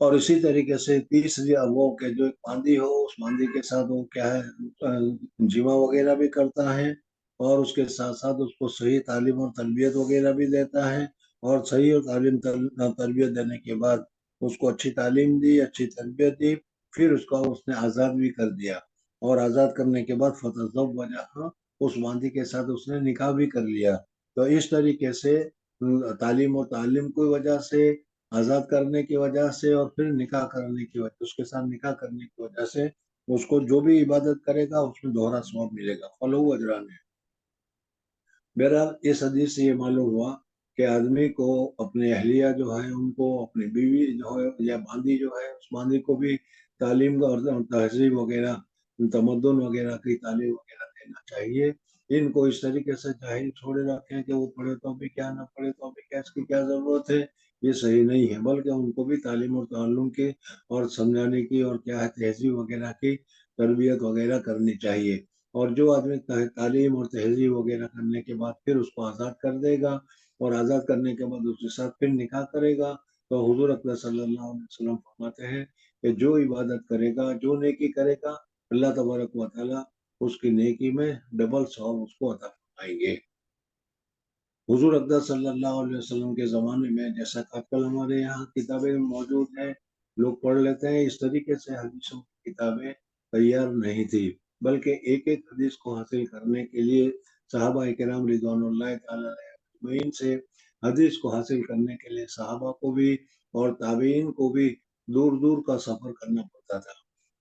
اور اسی طریقے سے تیسری وہ کہ جو ایک باندی ہو اس باندی کے ساتھ وہ کیا ہے جمع وغیرہ بھی کرتا ہے، اور اس کے ساتھ ساتھ اس کو صحیح تعلیم اور تربیت وغیرہ بھی دیتا ہے، اور صحیح اور تعلیم تربیت دینے کے بعد اس کو اچھی تعلیم دی، اچھی تربیت دی، پھر اس کا اس نے آزاد بھی کر دیا، اور آزاد کرنے کے بعد فتح اس باندی کے ساتھ اس نے نکاح بھی کر لیا۔ تو اس طریقے سے تعلیم اور تعلیم کی وجہ سے، آزاد کرنے کی وجہ سے، اور پھر نکاح کرنے کی وجہ، اس کے ساتھ نکاح کرنے کی وجہ سے اس کو جو بھی عبادت کرے گا اس میں دوہرا ثواب ملے گا، فلہو اجران ہے۔ بہرحال اس حدیث سے یہ معلوم ہوا کہ آدمی کو اپنے اہلیہ جو ہے ان کو، اپنی بیوی جو ہے یا باندی جو ہے اس باندی کو بھی تعلیم اور تہذیب وغیرہ، تمدن وغیرہ کی تعلیم وغیرہ دینا چاہیے۔ ان کو اس طریقے سے جاہل چھوڑے رکھیں کہ وہ پڑھے تو بھی کیا، نہ پڑھے تو بھی کیا، اس کی کیا ضرورت ہے، یہ صحیح نہیں ہے، بلکہ ان کو بھی تعلیم اور تعلم کی اور سمجھانے کی اور کیا ہے تہذیب وغیرہ کی تربیت وغیرہ کرنی چاہیے۔ اور جو آدمی تعلیم اور تہذیب وغیرہ کرنے کے بعد پھر اس کو آزاد کر دے گا، اور آزاد کرنے کے بعد اس کے ساتھ پھر نکاح کرے گا، تو حضور اکرم صلی اللہ علیہ وسلم فرماتے ہیں کہ جو عبادت کرے گا، جو نیکی کرے گا، اللہ تبارک و تعالیٰ اس کی نیکی میں ڈبل ثواب اس کو عطا فرمائیں گے۔ حضور اکرم صلی اللہ علیہ وسلم کے زمانے میں، جیسا کہ کل ہمارے یہاں کتابیں موجود ہیں، لوگ پڑھ لیتے ہیں، اس طریقے سے حدیثوں کی کتابیں تیار نہیں تھی، بلکہ ایک ایک حدیث کو حاصل کرنے کے لیے صحابہ کرام رضوان اللہ تعالیٰ اجمعین سے حدیث کو حاصل کرنے کے لیے صحابہ کو بھی اور تابعین کو بھی دور دور کا سفر کرنا پڑتا تھا۔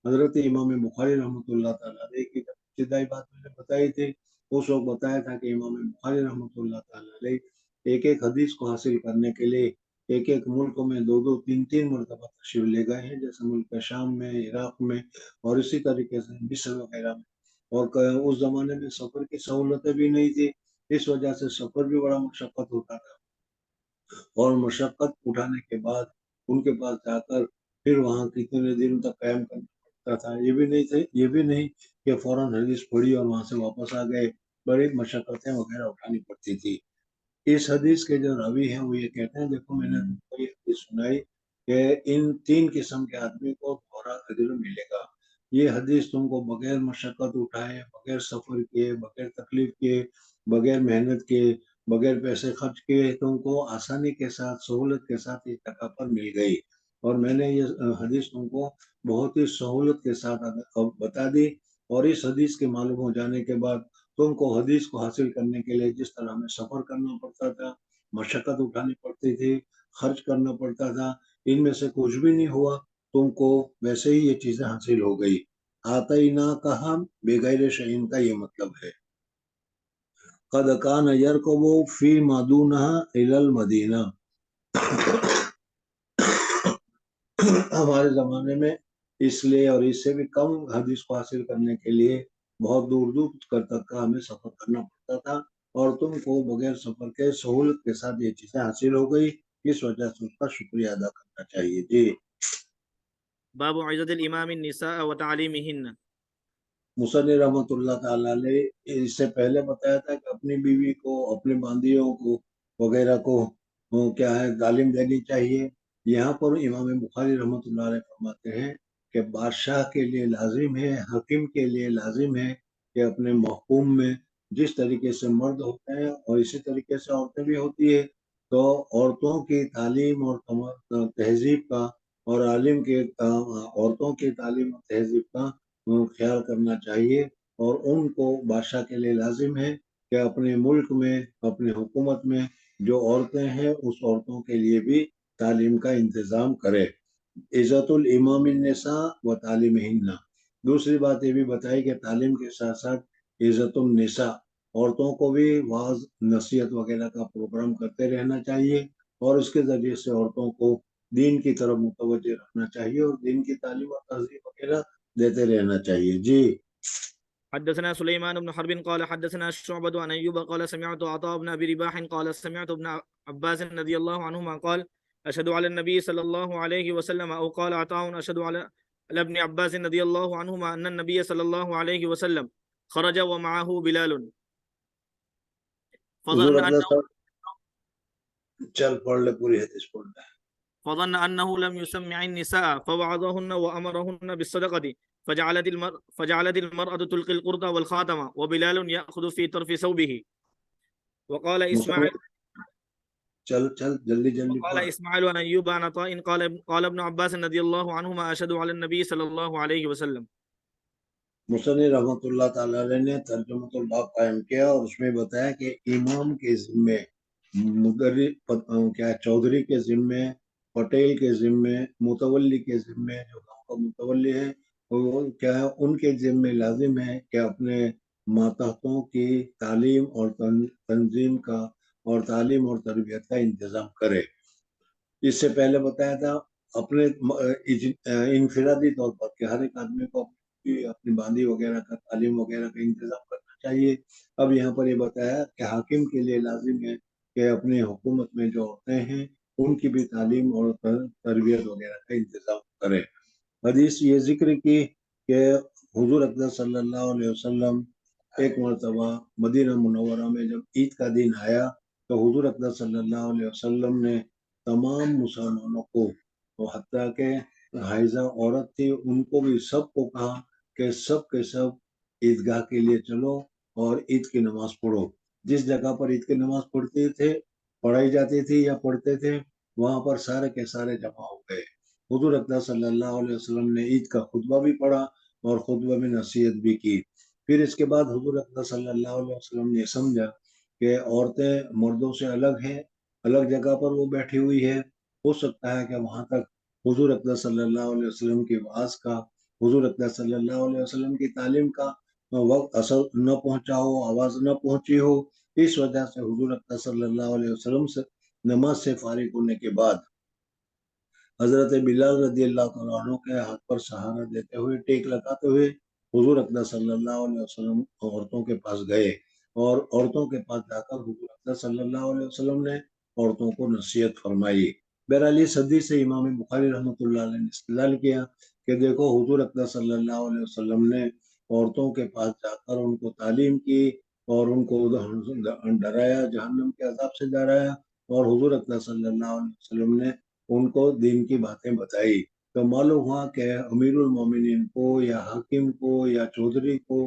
حضرت امام بخاری رحمۃ اللہ تعالیٰ علیہ کی ابتدائی بات میں نے بتائی تھی، اس وقت بتایا تھا کہ امام بخاری رحمۃ اللہ تعالیٰ علیہ ایک ایک حدیث کو حاصل کرنے کے لیے ایک ایک ملک میں دو دو تین تین مرتبہ تشریف لے گئے ہیں، جیسے ملک شام میں، عراق میں، اور اسی طریقے سے مصر وغیرہ میں۔ اور اس زمانے میں سفر کی سہولتیں بھی نہیں تھی، اس وجہ سے سفر بھی بڑا مشقت ہوتا تھا، اور مشقت اٹھانے کے بعد ان کے پاس جا کر پھر وہاں کتنے دن تک قیام کرنا پڑتا تھا، یہ بھی نہیں کہ فوراً حدیث پڑھی اور وہاں سے واپس آ گئے، بڑی مشقتیں وغیرہ اٹھانی پڑتی تھی۔ اس حدیث کے جو راوی ہیں وہ یہ کہتے ہیں، دیکھو میں نے تم کو یہ حدیث سنائی کہ ان تین قسم کے آدمی کو دوہرا اجر ملے گا۔ یہ حدیث تم کو بغیر مشقت اٹھائے، بغیر سفر کیے، بغیر تکلیف کیے، بغیر محنت کے، بغیر پیسے خرچ کیے، تم کو آسانی کے ساتھ، سہولت کے ساتھ اس جگہ پر مل گئی، اور میں نے یہ حدیث تم کو بہت ہی سہولت کے ساتھ بتا دی۔ اور اس حدیث کے معلوم ہو جانے کے بعد تم کو حدیث کو حاصل کرنے کے لیے جس طرح ہمیں سفر کرنا پڑتا تھا، مشقت اٹھانی پڑتی تھی، خرچ کرنا پڑتا تھا، ان میں سے کچھ بھی نہیں ہوا، تم کو ویسے ہی یہ چیزیں حاصل ہو گئی۔ آتینا کہا بغیر شعین کا یہ مطلب ہے۔ قد کان یرکب فی مدونہ الی المدینہ، ہمارے زمانے میں اس لیے اور اس سے بھی کم حدیث کو حاصل کرنے کے لیے بہت دور دور تک کا ہمیں سفر کرنا پڑتا تھا، اور تم کو بغیر سفر کے سہولت کے ساتھ یہ چیزیں حاصل ہو گئی، اس وجہ سے اس کا شکریہ ادا کرنا چاہیے۔ جی۔ باب عزت الامام النساء وتعلیمہن۔ مصنف رحمۃ اللہ تعالیٰ نے اس سے پہلے بتایا تھا کہ اپنی بیوی کو، اپنے باندیوں کو وغیرہ کو کیا ہے تعلیم دینی چاہیے۔ یہاں پر امام بخاری رحمۃ اللہ علیہ فرماتے ہیں کہ بادشاہ کے لیے لازم ہے، حکیم کے لیے لازم ہے کہ اپنے محکوم میں جس طریقے سے مرد ہوتے ہیں اور اسی طریقے سے عورتیں بھی ہوتی ہے، تو عورتوں کی تعلیم اور تہذیب کا، اور عالم کے عورتوں کی تعلیم اور تہذیب کا خیال کرنا چاہیے، اور ان کو بادشاہ کے لیے لازم ہے کہ اپنے ملک میں، اپنے حکومت میں جو عورتیں ہیں اس عورتوں کے لیے بھی تعلیم کا انتظام کرے۔ عزت الامام النساء و تعلیمہن، دوسری بات یہ بھی بتائی کہ تعلیم کے ساتھ ساتھ عزت النساء، عورتوں کو بھی واعظ نصیحت وغیرہ کا پروگرام کرتے رہنا چاہیے، اور اس کے ذریعے سے عورتوں کو دین کی طرف متوجہ رکھنا چاہیے، اور دین کی تعلیم اور تہذیب وغیرہ دیتے رہنا چاہیے۔ جی۔ حدثنا سليمان بن حرب قال حدثنا شعبة عن أيوب قال سمعت عطاء بن أبي رباح قال سمعت ابن عباس رضي الله عنهما قال أشهد على النبي صلى الله عليه وسلم أو قال عطاء أشهد على ابن عباس رضي الله عنهما أن النبي صلى الله عليه وسلم خرج ومعه بلال فظن أنه چل پڑھ لے پوری حدیث پڑھ لے۔ فظن أنه لم يسمع النساء فوعظهن وأمرهن بالصدقة فجعلت المرأة تلقي القرط والخاتم وبلال يأخذ في طرف ثوبه. وقال إسماعيل چل جلدی وقال پڑھ. إسماعيل عن أيوب عن عطاء قال ابن عباس رضي الله عنهما أشهد على النبي صلى الله عليه وسلم. مصنف رحمۃ اللہ تعالی علیہ نے ترجمۃ الباب قائم کیا اور اس میں بتایا کہ امام کے ذمے کیا چودھری کے ذمے، پٹیل کے ذمے، متولی کے ذمے، جو گاؤں کا متولی ہے وہ کیا ہے، ان کے ذمے لازم ہے کہ اپنے ماتحتوں کی تعلیم اور تنظیم کا اور تعلیم اور تربیت کا انتظام کرے. اس سے پہلے بتایا تھا اپنے انفرادی طور پر کہ ہر ایک آدمی کو اپنی باندی وغیرہ کا تعلیم وغیرہ کا انتظام کرنا چاہیے. اب یہاں پر یہ بتایا کہ حاکم کے لیے لازم ہے کہ اپنی حکومت میں جو عورتیں ہیں ان کی بھی تعلیم اور تربیت وغیرہ کا انتظام کرے. حدیث یہ ذکر کی کہ حضور اقدس صلی اللہ علیہ وسلم ایک مرتبہ مدینہ منورہ میں جب عید کا دن آیا تو حضور اقدس صلی اللہ علیہ وسلم نے تمام مسلمانوں کو، حتیٰ کہ حائضہ عورت تھی ان کو بھی، سب کو کہا کہ سب کے سب عیدگاہ کے لیے چلو اور عید کی نماز پڑھو. جس جگہ پر عید کی نماز پڑھائی جاتی تھی یا پڑھتے تھے وہاں پر سارے کے سارے جمع ہو گئے. حضور اقدس صلی اللہ علیہ وسلم نے عید کا خطبہ بھی پڑھا اور خطبہ میں نصیحت بھی کی. پھر اس کے بعد حضور اقدس صلی اللہ علیہ وسلم نے سمجھا کہ عورتیں مردوں سے الگ ہیں، الگ جگہ پر وہ بیٹھی ہوئی ہے، ہو سکتا ہے کہ وہاں تک حضور اقدس صلی اللہ علیہ وسلم کی وعظ کا، حضور اقدس صلی اللہ علیہ وسلم کی تعلیم کا وقت اثر نہ پہنچا ہو، آواز نہ پہنچی ہو. اس وجہ سے حضور اقدس صلی اللہ علیہ وسلم سے نماز سے فارغ ہونے کے بعد حضرت بلال رضی اللہ تعالیٰ عنہ کے ہاتھ پر سہارا دیتے ہوئے، ٹیک لگاتے ہوئے حضور اقدس صلی اللہ علیہ وسلم عورتوں کے پاس گئے اور عورتوں کے پاس جا کر حضور اقدس صلی اللہ علیہ وسلم نے عورتوں کو نصیحت فرمائی. بہرحال اس حدیث سے امام بخاری رحمۃ اللہ علیہ نے استدلال کیا کہ دیکھو حضور اقدس صلی اللہ علیہ وسلم نے عورتوں کے پاس جا کر ان کو تعلیم کی اور ان کو ڈرایا، جہنم کے عذاب سے ڈرایا، اور حضور اقدس صلی اللہ علیہ وسلم نے ان کو دین کی باتیں بتائی. تو معلوم ہوا کہ امیر المومنین کو یا حاکم کو یا چودھری کو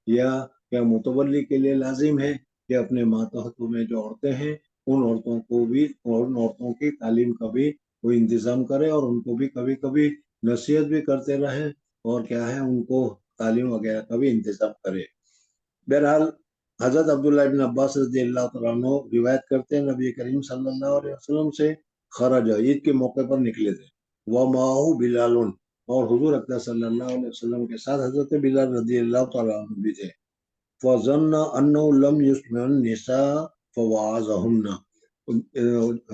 یا متولی کے لیے لازم ہے کہ اپنے ماتحتوں میں جو عورتیں ہیں ان عورتوں کو بھی، اور ان عورتوں کی تعلیم کا بھی وہ انتظام کرے اور ان کو بھی کبھی کبھی نصیحت بھی کرتے رہے اور کیا ہے ان کو تعلیم وغیرہ کا بھی انتظام کرے. بہرحال حضرت عبداللہ ابن عباس رضی اللہ تعالیٰ عنہ روایت کرتے ہیں نبی کریم صلی اللہ علیہ وسلم سے خرج، عید کے موقع پر نکلے تھے، ومعہ بلال، اور حضور اقدس صلی اللہ علیہ وسلم کے ساتھ حضرت بلال رضی اللہ تعالیٰ عنہ بھی تھے. فظن انہ لم یسمع النساء فوعظہن،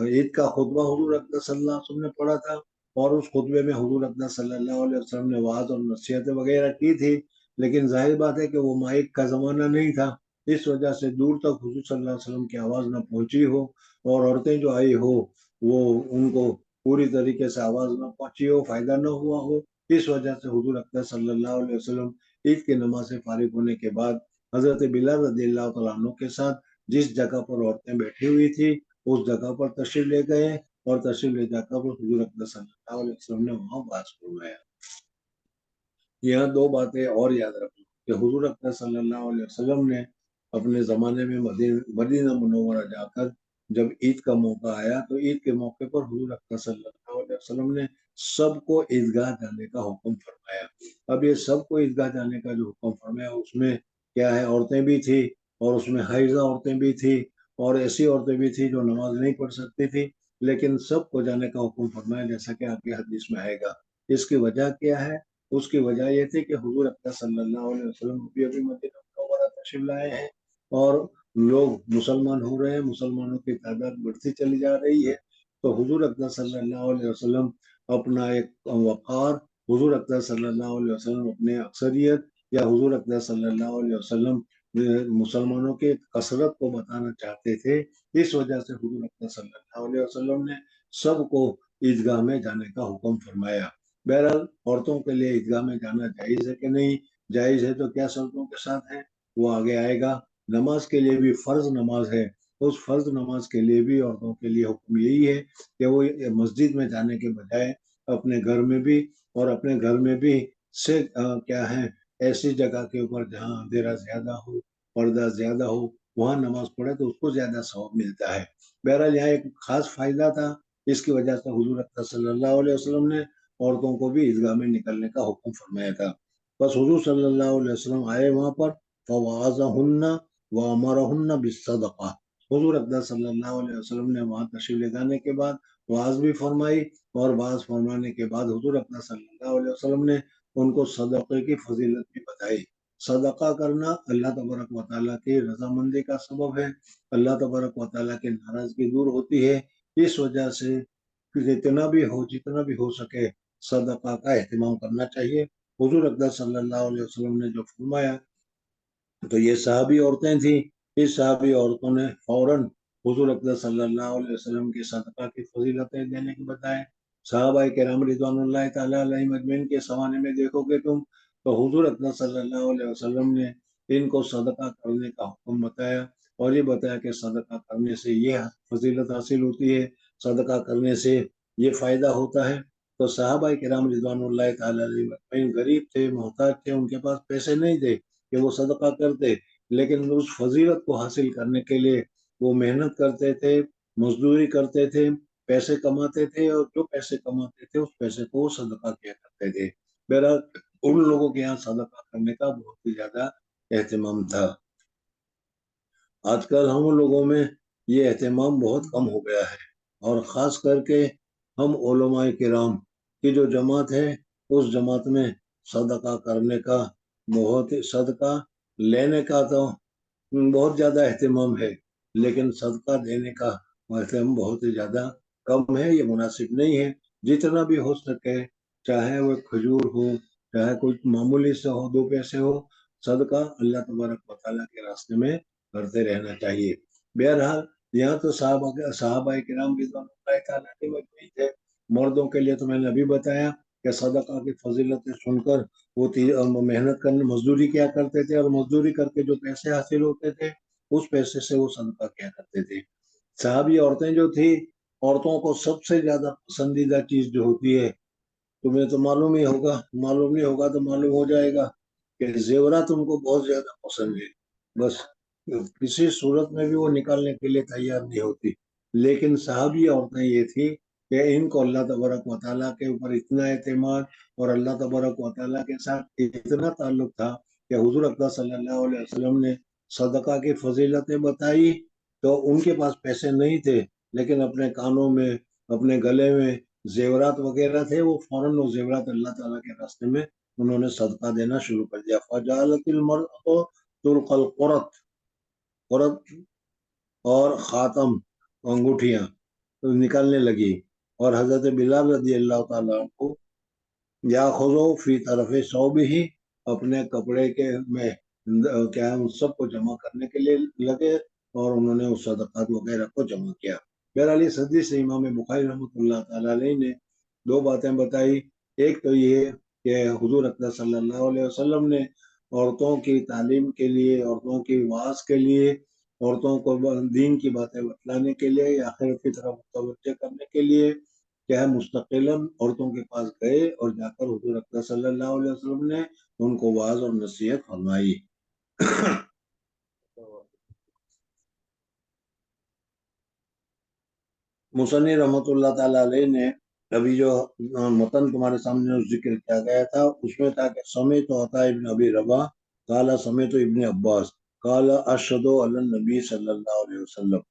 عید کا خطبہ حضور اقدس صلی اللہ علیہ وسلم نے پڑھا تھا اور اس خطبے میں حضور اقدس صلی اللہ علیہ وسلم نے وعظ اور نصیحتیں وغیرہ کی تھی، لیکن ظاہر بات ہے کہ وہ مائک کا زمانہ نہیں تھا، اس وجہ سے دور تک حضور صلی اللہ علیہ وسلم کی آواز نہ پہنچی ہو اور عورتیں جو آئی ہو وہ ان کو پوری طریقے سے آواز نہ پہنچی ہو، فائدہ نہ ہوا ہو. اس وجہ سے حضور اقدس صلی اللہ علیہ وسلم عید کی نماز سے فارغ ہونے کے بعد حضرت بلال رضی اللہ تعالیٰ عنہ کے ساتھ جس جگہ پر عورتیں بیٹھی ہوئی تھی اس جگہ پر تشریف لے گئے اور تشریف لے جا کر حضور اقدس صلی اللہ علیہ وسلم نے وہاں واعظ فرمایا. یہاں دو باتیں اور یاد رکھیں کہ حضور اقدس صلی اللہ علیہ وسلم نے اپنے زمانے میں مدینہ منورہ جا کر جب عید کا موقع آیا تو عید کے موقع پر حضور اقدس صلی اللہ علیہ وسلم نے سب کو عیدگاہ جانے کا حکم فرمایا. اب یہ سب کو عیدگاہ جانے کا جو حکم فرمایا اس میں کیا ہے، عورتیں بھی تھی اور اس میں حائضہ عورتیں بھی تھی اور ایسی عورتیں بھی تھی جو نماز نہیں پڑھ سکتی تھی، لیکن سب کو جانے کا حکم فرمایا جیسا کہ آگے حدیث میں آئے گا. اس کی وجہ کیا ہے؟ اس کی وجہ یہ تھی کہ حضور اقدس صلی اللہ علیہ وسلم ابھی مدینہ منورہ تشریف لائے ہیں اور لوگ مسلمان ہو رہے ہیں، مسلمانوں کی تعداد بڑھتی چلی جا رہی ہے. تو حضور اقدس صلی اللہ علیہ وسلم اپنا ایک وقار، حضور اقدس صلی اللہ علیہ وسلم اپنے اکثریت، یا حضور اقدس صلی اللہ علیہ وسلم مسلمانوں کے کثرت کو بتانا چاہتے تھے. اس وجہ سے حضور اقدس صلی اللہ علیہ وسلم نے سب کو عیدگاہ میں جانے کا حکم فرمایا. بہرحال عورتوں کے لیے عیدگاہ میں جانا جائز ہے کہ نہیں، جائز ہے تو کیا شرطوں کے ساتھ ہے وہ آگے آئے گا. نماز کے لیے بھی فرض نماز ہے اس فرض نماز کے لیے بھی عورتوں کے لیے حکم یہی ہے کہ وہ مسجد میں جانے کے بجائے اپنے گھر میں بھی، اور اپنے گھر میں بھی سے کیا ہے ایسی جگہ کے اوپر جہاں اندھیرا زیادہ ہو، پردہ زیادہ ہو، وہاں نماز پڑھے تو اس کو زیادہ ثواب ملتا ہے۔ بہرحال یہاں ایک خاص فائدہ تھا، اس کی وجہ سے حضور اکرم صلی اللہ علیہ وسلم نے عورتوں کو بھی عیدگاہ میں نکلنے کا حکم فرمایا تھا۔ بس حضور صلی اللہ علیہ وسلم آئے وہاں پر، فوعظہن وامرہن بالصدقہ، حضور اکرم صلی اللہ علیہ وسلم نے وہاں تشریف لے جانے کے بعد واعظ بھی فرمائی، اور واعظ فرمانے کے بعد حضور اکرم صلی اللہ علیہ وسلم نے ان کو صدقے کی فضیلت بھی بتائی۔ صدقہ کرنا اللہ تبارک و تعالیٰ کی رضامندی کا سبب ہے، اللہ تبارک و تعالیٰ کی ناراضگی دور ہوتی ہے۔ اس وجہ سے جتنا بھی ہو سکے صدقہ کا اہتمام کرنا چاہیے۔ حضور اکرم صلی اللہ علیہ وسلم نے جو فرمایا، تو یہ صحابی عورتیں تھیں، اس صحابی عورتوں نے فوراً حضور اکرم صلی اللہ علیہ وسلم کی صدقہ کی فضیلتیں دینے کے بتائے۔ صحابہ کرام رضوان اللہ تعالیٰ علیہم اجمعین کے زمانے میں دیکھو گے تم تو حضور اکرم صلی اللہ علیہ وسلم نے ان کو صدقہ کرنے کا حکم بتایا، اور یہ بتایا کہ صدقہ کرنے سے یہ فضیلت حاصل ہوتی ہے، صدقہ کرنے سے یہ فائدہ ہوتا ہے۔ تو صحابہ کرام رضوان اللہ تعالیٰ علیہم اجمعین غریب تھے، محتاج تھے، ان کے پاس پیسے نہیں تھے کہ وہ صدقہ کرتے، لیکن اس فضیلت کو حاصل کرنے کے لیے وہ محنت کرتے تھے، مزدوری کرتے تھے، پیسے کماتے تھے، اور جو پیسے کماتے تھے اس پیسے کو وہ صدقہ کیا کرتے تھے۔ بہرحال ان لوگوں کے یہاں صدقہ کرنے کا بہت ہی زیادہ اہتمام تھا۔ آج کل ہم لوگوں میں یہ اہتمام بہت کم ہو گیا ہے، اور خاص کر کے ہم علماء کرام کی جو جماعت ہے، اس جماعت میں صدقہ کرنے کا صدقہ لینے کا تو بہت زیادہ اہتمام ہے، لیکن صدقہ دینے کا اہتمام بہت ہی زیادہ کم ہے، یہ مناسب نہیں ہے۔ جتنا بھی ہو سکے، چاہے وہ کھجور ہو، چاہے کوئی معمولی سے ہو، 2 پیسے ہو، صدقہ اللہ تبارک و تعالیٰ کے راستے میں کرتے رہنا چاہیے۔ بہرحال یہاں تو صحابہ کرام رضوان اللہ تعالیٰ علیہم اجمعین تھے۔ مردوں کے لیے تو میں نے ابھی بتایا کہ صدقہ کی فضیلتیں سن کر وہ محنت کرنے، مزدوری کیا کرتے تھے، اور مزدوری کر کے جو پیسے حاصل ہوتے تھے اس پیسے سے وہ صدقہ کیا کرتے تھے۔ صحابی عورتیں جو تھی، عورتوں کو سب سے زیادہ پسندیدہ چیز جو ہوتی ہے، تمہیں تو معلوم ہی ہوگا، معلوم نہیں ہوگا تو معلوم ہو جائے گا کہ زیورات ان کو بہت زیادہ پسند ہے۔ بس کسی صورت میں بھی وہ نکالنے کے لیے تیار نہیں ہوتی، لیکن صحابی عورتیں یہ تھی کہ ان کو اللہ تبارک و تعالیٰ کے اوپر اتنا اعتماد اور اللہ تبارک و تعالیٰ کے ساتھ اتنا تعلق تھا کہ حضور اکرم صلی اللہ علیہ وسلم نے صدقہ کی فضیلتیں بتائی تو ان کے پاس پیسے نہیں تھے، لیکن اپنے کانوں میں، اپنے گلے میں زیورات وغیرہ تھے، وہ فوراً وہ زیورات اللہ تعالیٰ کے راستے میں انہوں نے صدقہ دینا شروع کر دیا۔ فجعلت المرأة تلقى قرط اور خاتم، انگوٹھیاں نکالنے لگی، اور حضرت بلال رضی اللہ تعالیٰ عنہ یاخذو فی طرف ثوبہ، اپنے کپڑے کے میں کیا ان سب کو جمع کرنے کے لیے لگے، اور انہوں نے اس صدقات وغیرہ کو جمع کیا۔ بہرحال اس حدیث سے امام بخاری رحمۃ اللہ تعالیٰ علیہ نے 2 باتیں بتائی۔ ایک تو یہ کہ حضور اکرم صلی اللہ علیہ وسلم نے عورتوں کی تعلیم کے لیے، عورتوں کی واعظ کے لیے، عورتوں کو دین کی باتیں بتلانے کے لیے، یا آخرت کی طرف متوجہ کرنے کے لیے کیا ہے مستقلاً عورتوں کے پاس گئے، اور جا کر حضور اکرم صلی اللہ علیہ وسلم نے ان کو واعظ اور نصیحت فرمائی۔ مصنف رحمۃ اللہ تعالیٰ علیہ نے ابھی جو متن تمہارے سامنے ذکر کیا گیا تھا، اس میں تھا کہ سمیت عطا ابن ابی رباح قال سمیت ابن عباس قال اشهد علی النبی صلی اللہ علیہ وسلم۔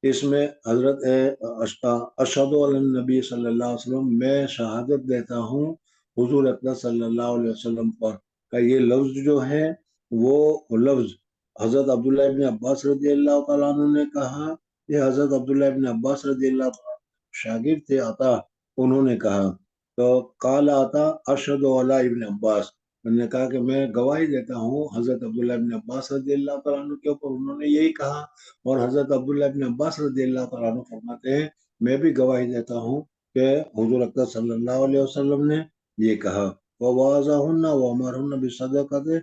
اس میں حضرت اشهد علی النبی صلی اللہ علیہ وسلم، میں شہادت دیتا ہوں حضور اکرم صلی اللہ علیہ وسلم پر، کا یہ لفظ جو ہے وہ لفظ حضرت عبداللہ ابن عباس رضی اللہ تعالیٰ عنہ نے کہا، یہ حضرت عبداللہ ابن عباس رضی اللہ تعالیٰ شاگرد تھے عطا، انہوں نے کہا۔ تو قال عطا اشهد علی ابن عباس، میں نے کہا کہ میں گواہی دیتا ہوں حضرت عبداللہ ابن عباس رضی اللہ تعالیٰ عنہ کے اوپر، انہوں نے یہی کہا، اور حضرت عبداللہ ابن عباس رضی اللہ تعالیٰ عنہ فرماتے ہیں میں بھی گواہی دیتا ہوں کہ حضور اکرم صلی اللہ علیہ وسلم نے یہ کہا۔ وَوَعَظَهُنَّ وَأَمَرَهُنَّ بِالصَّدَقَةِ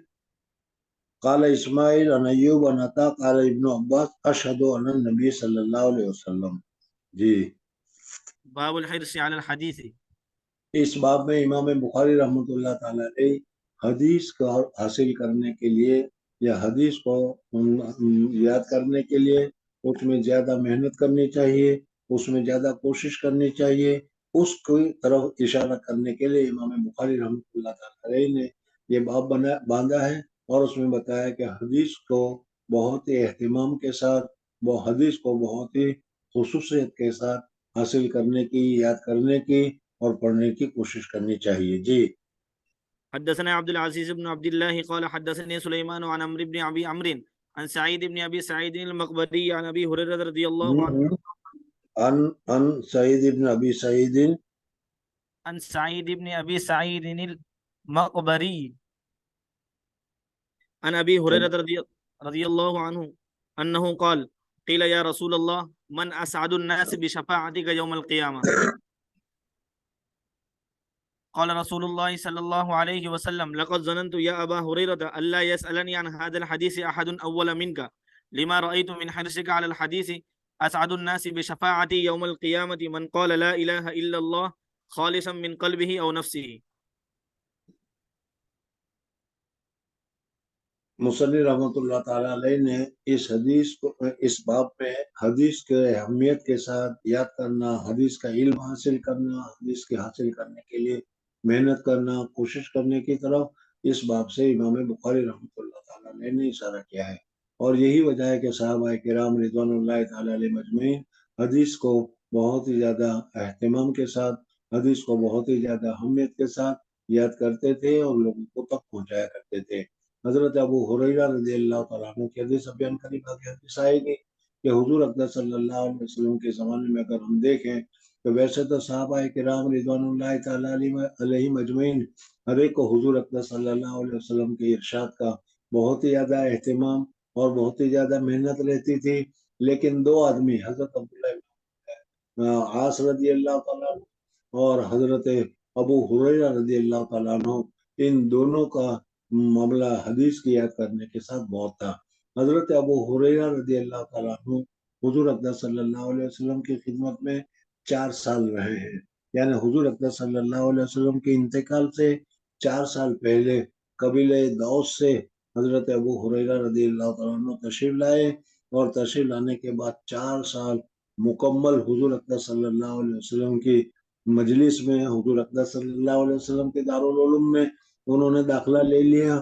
قال اسماعیل عن ایوب عن عطا قال ابن عباس اشهد ان النبی صلی اللہ علیہ وسلم. جی باب الحرص على الحديث. اس باب میں امام بخاری رحمۃ اللہ تعالی علیہ حدیث کو حاصل کرنے کے لیے یا حدیث کو یاد کرنے کے لیے اس میں زیادہ محنت کرنی چاہیے، اس میں زیادہ کوشش کرنی چاہیے، اس کی طرف اشارہ کرنے کے لیے امام بخاری رحمۃ اللہ تعالی علیہ نے یہ باب باندھا ہے، اور اس میں بتایا کہ حدیث کو بہت ہی اہتمام کے ساتھ، وہ حدیث کو بہت ہی خصوصیت کے ساتھ حاصل کرنے کی، یاد کرنے کی اور پڑھنے کی کوشش کرنی چاہیے. جی حدثنا عبد العزيز بن عبد الله قال حدثني سليمان عن عمرو بن ابي عمرو عن سعيد بن ابي سعيد المقبري عن ابي هريره رضي الله عنه ان سعید ابن ابی سعید عن سعيد بن ابي سعيد المقبري عن ابي هريره رضي الله عنه انه قال قيل يا رسول الله من اسعد الناس بشفاعتك يوم القيامه قال رسول الله صلى الله عليه وسلم لقد ظننت يا أبا هريرة ألا يسألني عن هذا الحديث أحد أول منك لما رأيت من حرصك على الحديث أسعد الناس بشفاعتي يوم القيامة من قال لا إله إلا الله خالصا من قلبه أو نفسه. مصنف رحمۃ اللہ تعالی علیہ نے اس حدیث کو، اس باب میں حدیث کے اہمیت کے ساتھ یاد کرنا، حدیث کا علم حاصل کرنا، حدیث کے حاصل کرنے کے لیے محنت کرنا، کوشش کرنے کی طرف اس باب سے امام بخاری رحمۃ اللہ تعالی علیہ نے اشارہ کیا ہے. اور یہی وجہ ہے کہ صحابہ کرام رضوان اللہ تعالی علیہ مجمعین حدیث کو بہت ہی زیادہ اہتمام کے ساتھ، حدیث کو بہت ہی زیادہ اہمیت کے ساتھ یاد کرتے تھے اور لوگوں کو تک پہنچایا کرتے تھے. حضرت ابو ہریرہ رضی اللہ تعالیٰ عنہ کی حدیث بیان کریم کی حدیث آئے گی کہ حضور اقدس صلی اللہ علیہ وسلم کے زمانے میں اگر ہم دیکھیں تو ویسے تو صحابہ کرام رضوان اللہ تعالیٰ علیہ مجمعین ہر ایک کو حضور اقدس صلی اللہ علیہ وسلم کے ارشاد کا بہت ہی زیادہ اہتمام اور بہت ہی زیادہ محنت رہتی تھی، لیکن دو آدمی حضرت عبداللہ عاص رضی اللہ تعالیٰ اور حضرت ابو ہریرہ رضی اللہ تعالیٰ عنہ، ان دونوں کا معاملہ حدیث کی یاد کرنے کے ساتھ بہت تھا. حضرت ابو ہریرہ رضی اللہ تعالیٰ عنہ حضور اقدس صلی اللہ علیہ وسلم کی خدمت میں 4 سال رہے ہیں، یعنی حضور اقدس صلی اللہ علیہ وسلم کے انتقال سے 4 سال پہلے قبیلہ دوس سے حضرت ابو ہریرہ رضی اللہ تعالیٰ عنہ تشریف لائے، اور تشریف لانے کے بعد 4 سال مکمل حضور اقدس صلی اللہ علیہ وسلم کی مجلس میں، حضور اقدس صلی اللہ علیہ وسلم کے دارالعلوم میں انہوں نے داخلہ لے لیا،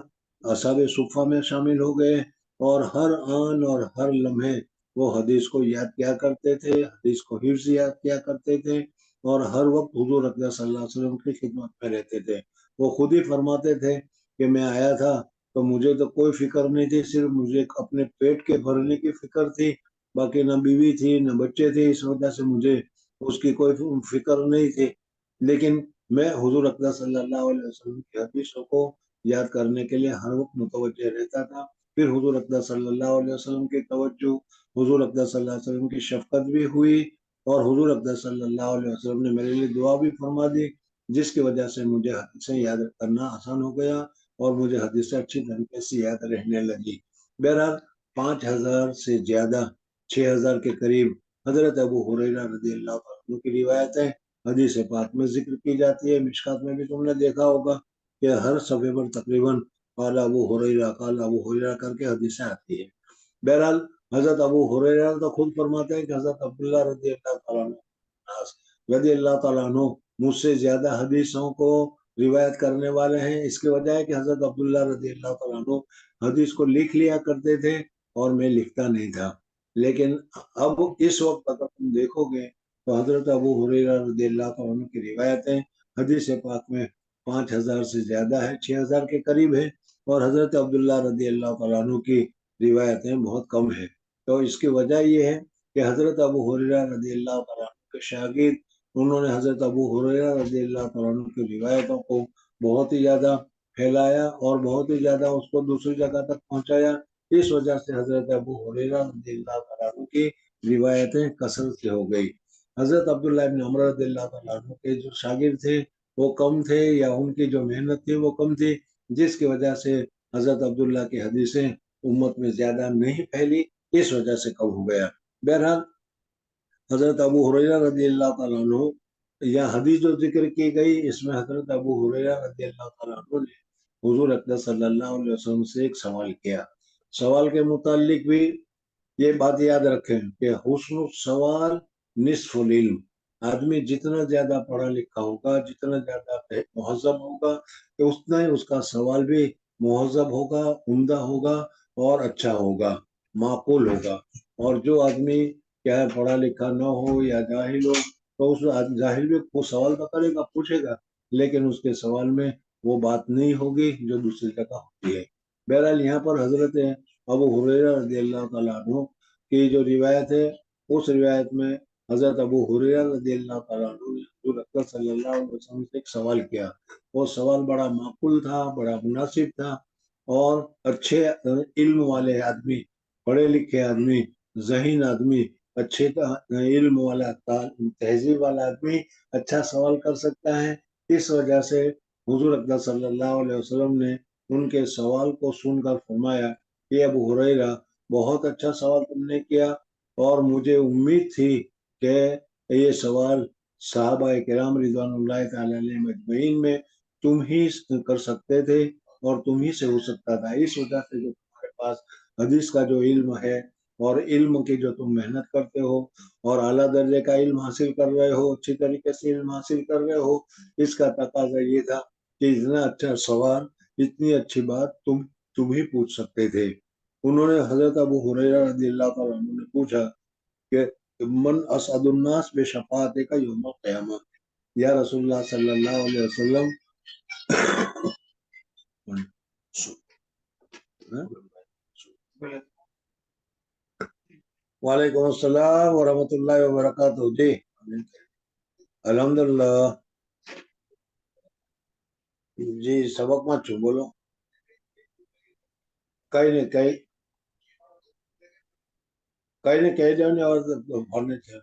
اصحاب صفہ میں شامل ہو گئے، اور ہر آن اور ہر لمحے وہ حدیث کو یاد کیا کرتے تھے، حدیث کو حفظ یاد کیا کرتے تھے، اور ہر وقت حضور اقدس صلی اللہ علیہ وسلم کی خدمت میں رہتے تھے. وہ خود ہی فرماتے تھے کہ میں آیا تھا تو مجھے تو کوئی فکر نہیں تھی، صرف مجھے اپنے پیٹ کے بھرنے کی فکر تھی، باقی نہ بیوی تھی نہ بچے تھے، اس وجہ سے مجھے اس کی کوئی فکر نہیں تھی. لیکن میں حضور اقدس صلی اللہ علیہ وسلم کی حدیثوں کو یاد کرنے کے لیے ہر وقت متوجہ رہتا تھا. پھر حضور اقدس صلی اللہ علیہ وسلم کی توجہ، حضور اقدس صلی اللہ علیہ وسلم کی شفقت بھی ہوئی، اور حضور اقدس صلی اللہ علیہ وسلم نے میرے لیے دعا بھی فرما دی، جس کی وجہ سے مجھے حدیثیں یاد کرنا آسان ہو گیا اور مجھے حدیثیں اچھی طریقے سے یاد رہنے لگی. بہرحال 5000 سے زیادہ، 6000 کے قریب حضرت ابو ہریرہ رضی اللہ عنہ کی روایتیں حدیث پاک میں ذکر کی جاتی ہے. مشکات میں بھی تم نے دیکھا ہوگا کہ ہر صفحے پر تقریباً قال ابو ہریرہ کر کے حدیثیں آتی ہیں. بہرحال حضرت ابو ہریرہ تو خود فرماتے ہیں کہ حضرت عبداللہ رضی اللہ تعالیٰ عنہ مجھ سے زیادہ حدیثوں کو روایت کرنے والے ہیں. اس کی وجہ ہے کہ حضرت عبداللہ رضی اللہ تعالیٰ عنہ حدیث کو لکھ لیا کرتے تھے اور میں لکھتا نہیں تھا. لیکن اب اس وقت اگر تم دیکھو گے تو حضرت ابو ہریرہ رضی اللہ عنہ کی روایتیں حدیث پاک میں 5000 سے زیادہ ہے، 6000 کے قریب ہے، اور حضرت عبداللہ رضی اللہ تعالیٰ عنہ کی روایتیں بہت کم ہے. تو اس کی وجہ یہ ہے کہ حضرت ابو ہریرہ رضی اللہ تعالیٰ عنہ کے شاگرد، انہوں نے حضرت ابو ہریرہ رضی اللہ تعالیٰ عنہ کی روایتوں کو بہت ہی زیادہ پھیلایا اور بہت ہی زیادہ اس کو دوسری جگہ تک پہنچایا. اس وجہ سے حضرت ابو ہریرہ رضی اللہ تعالیٰ عنہ کی روایتیں کثرت سے ہو گئی. حضرت عبداللہ بن عمر رضی اللہ تعالیٰ عنہ کے جو شاگرد تھے وہ کم تھے، یا ان کی جو محنت تھی وہ کم تھی، جس کی وجہ سے حضرت عبداللہ کی حدیثیں امت میں زیادہ نہیں پھیلی، اس وجہ سے کم ہو گیا۔ بہرحال حضرت ابو ہریرہ رضی اللہ تعالیٰ عنہ، یا حدیث جو ذکر کی گئی اس میں حضرت ابو ہریرہ رضی اللہ تعالیٰ عنہ نے حضور اقدس صلی اللہ علیہ وسلم سے ایک سوال کیا۔ سوال کے متعلق بھی یہ بات یاد رکھیں کہ حسن السوال نصف العلم۔ آدمی جتنا زیادہ پڑھا لکھا ہوگا، جتنا زیادہ مہذب ہوگا، کہ اتنا ہی اس کا سوال بھی مہذب ہوگا، عمدہ ہوگا اور اچھا ہوگا، معقول ہوگا۔ اور جو آدمی کیا پڑھا لکھا نہ ہو یا جاہل ہو، تو اس جاہل بھی وہ سوال تو کرے گا، پوچھے گا، لیکن اس کے سوال میں وہ بات نہیں ہوگی جو دوسری جگہ ہوتی ہے۔ بہرحال یہاں پر حضرت ابو ہریرہ رضی اللہ تعالیٰ عنہ کی جو روایت ہے، اس روایت میں حضرت ابو ہریرہ رضی اللہ تعالیٰ عنہ نے حضور اکرم صلی اللہ علیہ وسلم سے ایک سوال کیا۔ وہ سوال بڑا معقول تھا، بڑا مناسب تھا، اور اچھے علم والے آدمی، پڑھے لکھے آدمی، ذہین آدمی، اچھے علم والا تہذیب والا آدمی اچھا سوال کر سکتا ہے۔ اس وجہ سے حضور اکرم صلی اللہ علیہ وسلم نے ان کے سوال کو سن کر فرمایا کہ ابو ہریرہ، بہت اچھا سوال تم نے کیا، اور مجھے امید تھی کہ یہ سوال صحابہ کرام رضوان اللہ تعالی علیہم اجمعین میں تم ہی کر سکتے تھے اور تم ہی سے ہو سکتا تھا۔ اس وجہ سے جو تمہارے پاس حدیث کا جو علم ہے اور علم کی جو تم محنت کرتے ہو اور اعلیٰ درجے کا علم حاصل کر رہے ہو، اچھی طریقے سے علم حاصل کر رہے ہو، اس کا تقاضا یہ تھا کہ اتنا اچھا سوال، اتنی اچھی بات تم ہی پوچھ سکتے تھے۔ انہوں نے حضرت ابو ہریرہ رضی اللہ تعالیٰ عنہ نے پوچھا کہ من اسعد الناس بشفاعتک یوم القیامہ، یا رسول اللہ صلی اللہ علیہ وسلم، وعلیکم السلام ورحمۃ اللہ وبرکاتہ۔ جی الحمدللہ۔ جی سبق مت چھو، بولو۔ کہیں نہیں کہہ دو نے اور بھرنے تھے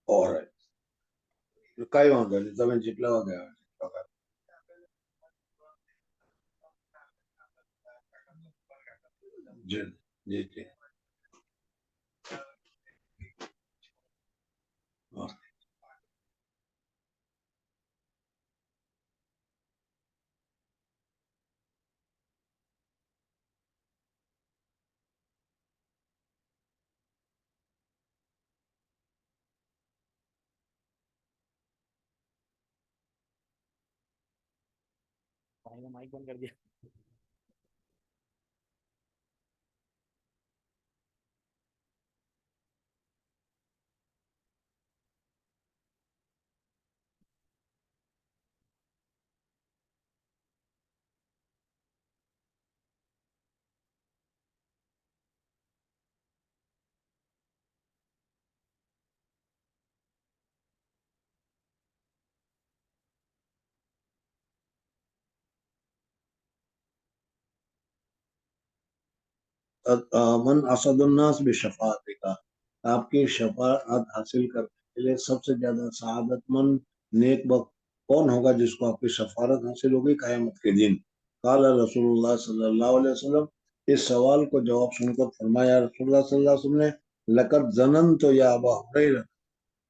اور કઈ વાંધો નહીં, તમે જેટલા વાગે આવે જી જી જી હા. مائک بند کر دیا۔ من اسد الناس بشفاعتک، آپ کی شفاعت حاصل کرنے کے لیے سب سے زیادہ سعادت مند نیک بخت کون ہوگا جس کو آپ کی شفاعت حاصل ہوگی قیامت کے دن؟ قال رسول اللہ صلی اللہ علیہ وسلم، اس سوال کو جواب سن کر فرمایا رسول اللہ صلی اللہ علیہ وسلم نے، لقد ظننت یا ابا ہریرہ،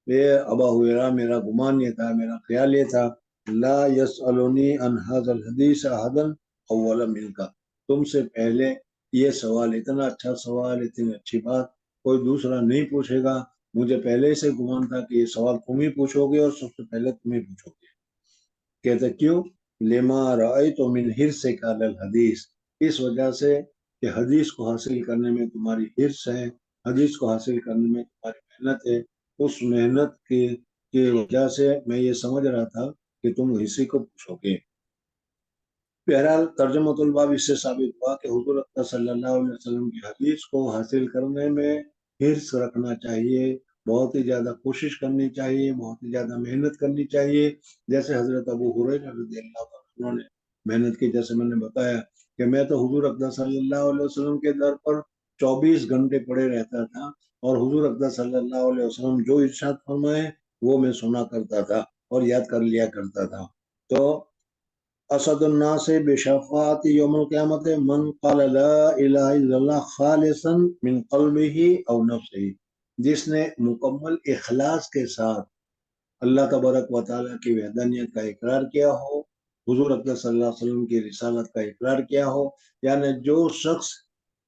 اے ابا ہریرہ میرا گمان یہ تھا، میرا خیال یہ تھا، لا یسألنی عن هذا الحدیث احد اول منک، تم سے پہلے یہ سوال، اتنا اچھا سوال، اتنی اچھی بات کوئی دوسرا نہیں پوچھے گا۔ مجھے پہلے سے گمان تھا کہ یہ سوال تم ہی پوچھو گے اور سب سے پہلے تم ہی پوچھو گے۔ کہتے کیوں؟ لما رأیت من حرصک علی الحدیث، اس وجہ سے کہ حدیث کو حاصل کرنے میں تمہاری حرص ہے، حدیث کو حاصل کرنے میں تمہاری محنت ہے، اس محنت کی وجہ سے میں یہ سمجھ رہا تھا کہ تم اسی کو پوچھو گے۔ بہرحال ترجمۃ الباب اس سے ثابت ہوا کہ حضور اکرم صلی اللہ علیہ وسلم کی حدیث کو حاصل کرنے میں حرص رکھنا چاہیے، بہت ہی زیادہ کوشش کرنی چاہیے، بہت ہی زیادہ محنت کرنی چاہیے، جیسے حضرت ابو ہریرہ رضی اللہ عنہ نے محنت کی۔ جیسے میں نے بتایا کہ میں تو حضور اکرم صلی اللہ علیہ وسلم کے در پر 24 گھنٹے پڑے رہتا تھا، اور حضور اکرم صلی اللہ علیہ وسلم جو ارشاد فرمائے وہ میں سنا کرتا تھا اور یاد کر لیا کرتا تھا۔ تو اسد الناس بشفاعت یوم القیامت من قال لا الہ الا اللہ خالصا من قلبہ او نفسہ، جس نے مکمل اخلاص کے ساتھ اللہ تبارک و تعالیٰ کی وحدانیت کا اقرار کیا ہو، حضور اکرم صلی اللہ علیہ وسلم کی رسالت کا اقرار کیا ہو، یعنی جو شخص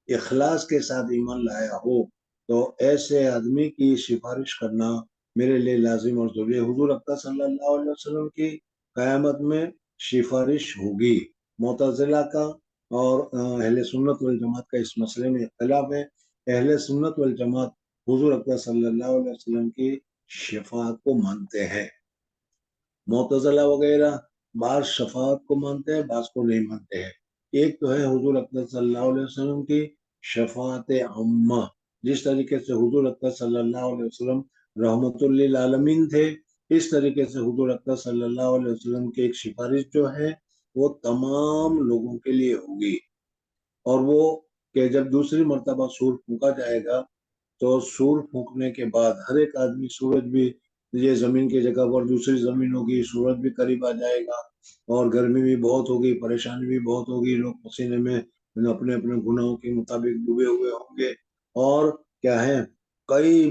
اخلاص کے ساتھ ایمان لایا ہو تو ایسے آدمی کی سفارش کرنا میرے لیے لازم اور ضروری ہے۔ حضور اکرم صلی اللہ علیہ وسلم کی قیامت میں سفارش ہوگی۔ معتزلہ کا اور اہل سنت والجماعت کا اس مسئلے میں اختلاف ہے۔ اہل سنت والجماعت حضور اکرم صلی اللہ علیہ وسلم کی شفاعت کو مانتے ہیں، معتزلہ وغیرہ بعض شفاعت کو مانتے ہیں، بعض کو نہیں مانتے ہیں۔ ایک تو ہے حضور اکرم صلی اللہ علیہ وسلم کی شفاعت عامہ، جس طریقے سے حضور اکرم صلی اللہ علیہ وسلم رحمت للعالمین تھے، اس طریقے سے حضور اکرم صلی اللہ علیہ وسلم کی ایک سفارش جو ہے وہ تمام لوگوں کے لیے ہوگی، اور وہ کہ جب دوسری مرتبہ سور پھونکا جائے گا تو سور پھونکنے کے بعد ہر ایک آدمی، سورج بھی یہ زمین کی جگہ پر دوسری زمین ہوگی، سورج بھی قریب آ جائے گا اور گرمی بھی بہت ہوگی، پریشانی بھی بہت ہوگی، لوگ پسینے میں اپنے اپنے گناہوں کے مطابق ڈوبے ہوئے ہوں گے، اور کیا ہے کئی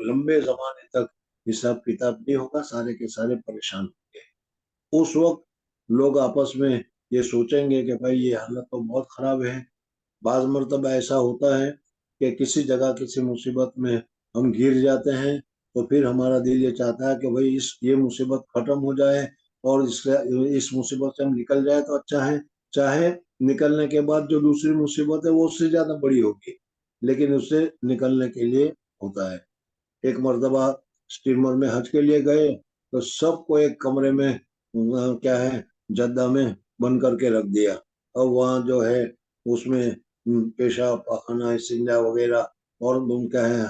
لمبے زمانے تک حساب کتاب نہیں ہوگا، سارے کے سارے پریشان ہوں گے۔ اس وقت لوگ آپس میں یہ سوچیں گے کہ بھائی یہ حالت تو بہت خراب ہے۔ بعض مرتبہ ایسا ہوتا ہے کہ کسی جگہ کسی مصیبت میں ہم گر جاتے ہیں تو پھر ہمارا دل یہ چاہتا ہے کہ بھائی یہ مصیبت ختم ہو جائے اور اس مصیبت سے ہم نکل جائے تو اچھا ہے، چاہے نکلنے کے بعد جو دوسری مصیبت ہے وہ اس سے زیادہ بڑی ہوگی، لیکن اس سے نکلنے کے لیے ہوتا ہے۔ ایک مرتبہ اسٹیمر میں حج کے لیے گئے تو سب کو ایک کمرے میں کیا ہے جدہ میں بند کر کے رکھ دیا، اور وہاں جو ہے اس میں پیشاب پاخانہ استنجا وغیرہ، اور ان کا ہے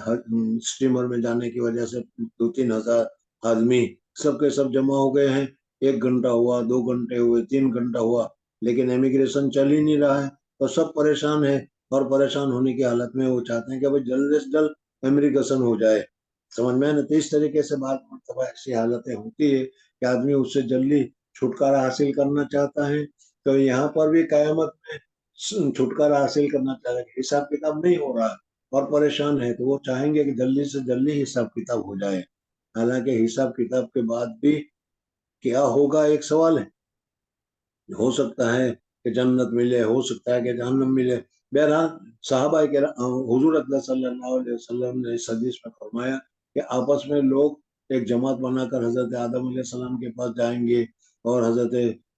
اسٹیمر میں جانے کی وجہ سے 2-3 ہزار آدمی سب کے سب جمع ہو گئے ہیں۔ 1 گھنٹہ ہوا، 2 گھنٹے ہوئے، 3 گھنٹہ ہوا، لیکن امیگریشن چل ہی نہیں رہا ہے، تو سب پریشان ہے، اور پریشان ہونے کی حالت میں وہ چاہتے ہیں کہ بھائی جلد سے جلد امیگریشن ہو جائے، سمجھ میں آنا۔ تو اس طریقے سے بعض مرتبہ ایسی حالتیں ہوتی ہے کہ آدمی اس سے جلدی چھٹکارا حاصل کرنا چاہتا ہے، تو یہاں پر بھی قیامت میں چھٹکارا حاصل کرنا چاہتا ہے، حساب کتاب نہیں ہو رہا اور پریشان ہے، تو وہ چاہیں گے کہ جلدی سے جلدی حساب کتاب ہو جائے۔ حالانکہ حساب کتاب کے بعد بھی کیا ہوگا ایک سوال ہے، ہو سکتا ہے کہ جنت ملے، ہو سکتا ہے کہ جہنم ملے۔ بہرحال صحابہ کے حضور اکرم صلی اللہ علیہ وسلم نے اس حدیث میں فرمایا کہ آپس میں لوگ ایک جماعت بنا کر حضرت آدم علیہ السلام کے پاس جائیں گے، اور حضرت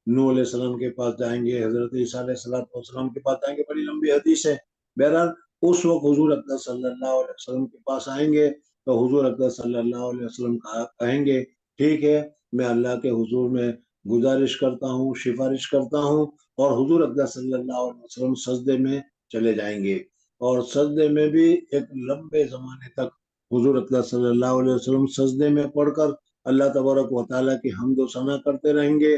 نوح علیہ السلام کے پاس جائیں گے، حضرت عیسیٰ علیہ السلام کے پاس جائیں گے، بڑی لمبی حدیث ہے۔ بہرحال اس وقت حضور اکرم صلی اللہ علیہ وسلم کے پاس آئیں گے تو حضور اکرم صلی اللہ علیہ وسلم کہیں گے ٹھیک ہے، میں اللہ کے حضور میں گزارش کرتا ہوں، سفارش کرتا ہوں، اور حضور اکرم صلی اللہ علیہ وسلم سجدے میں چلے جائیں گے، اور سجدے میں بھی ایک لمبے زمانے تک حضور اکرم صلی اللہ علیہ وسلم سجدے میں پڑھ کر اللہ تبارک و تعالیٰ کی حمد و ثنا کرتے رہیں گے۔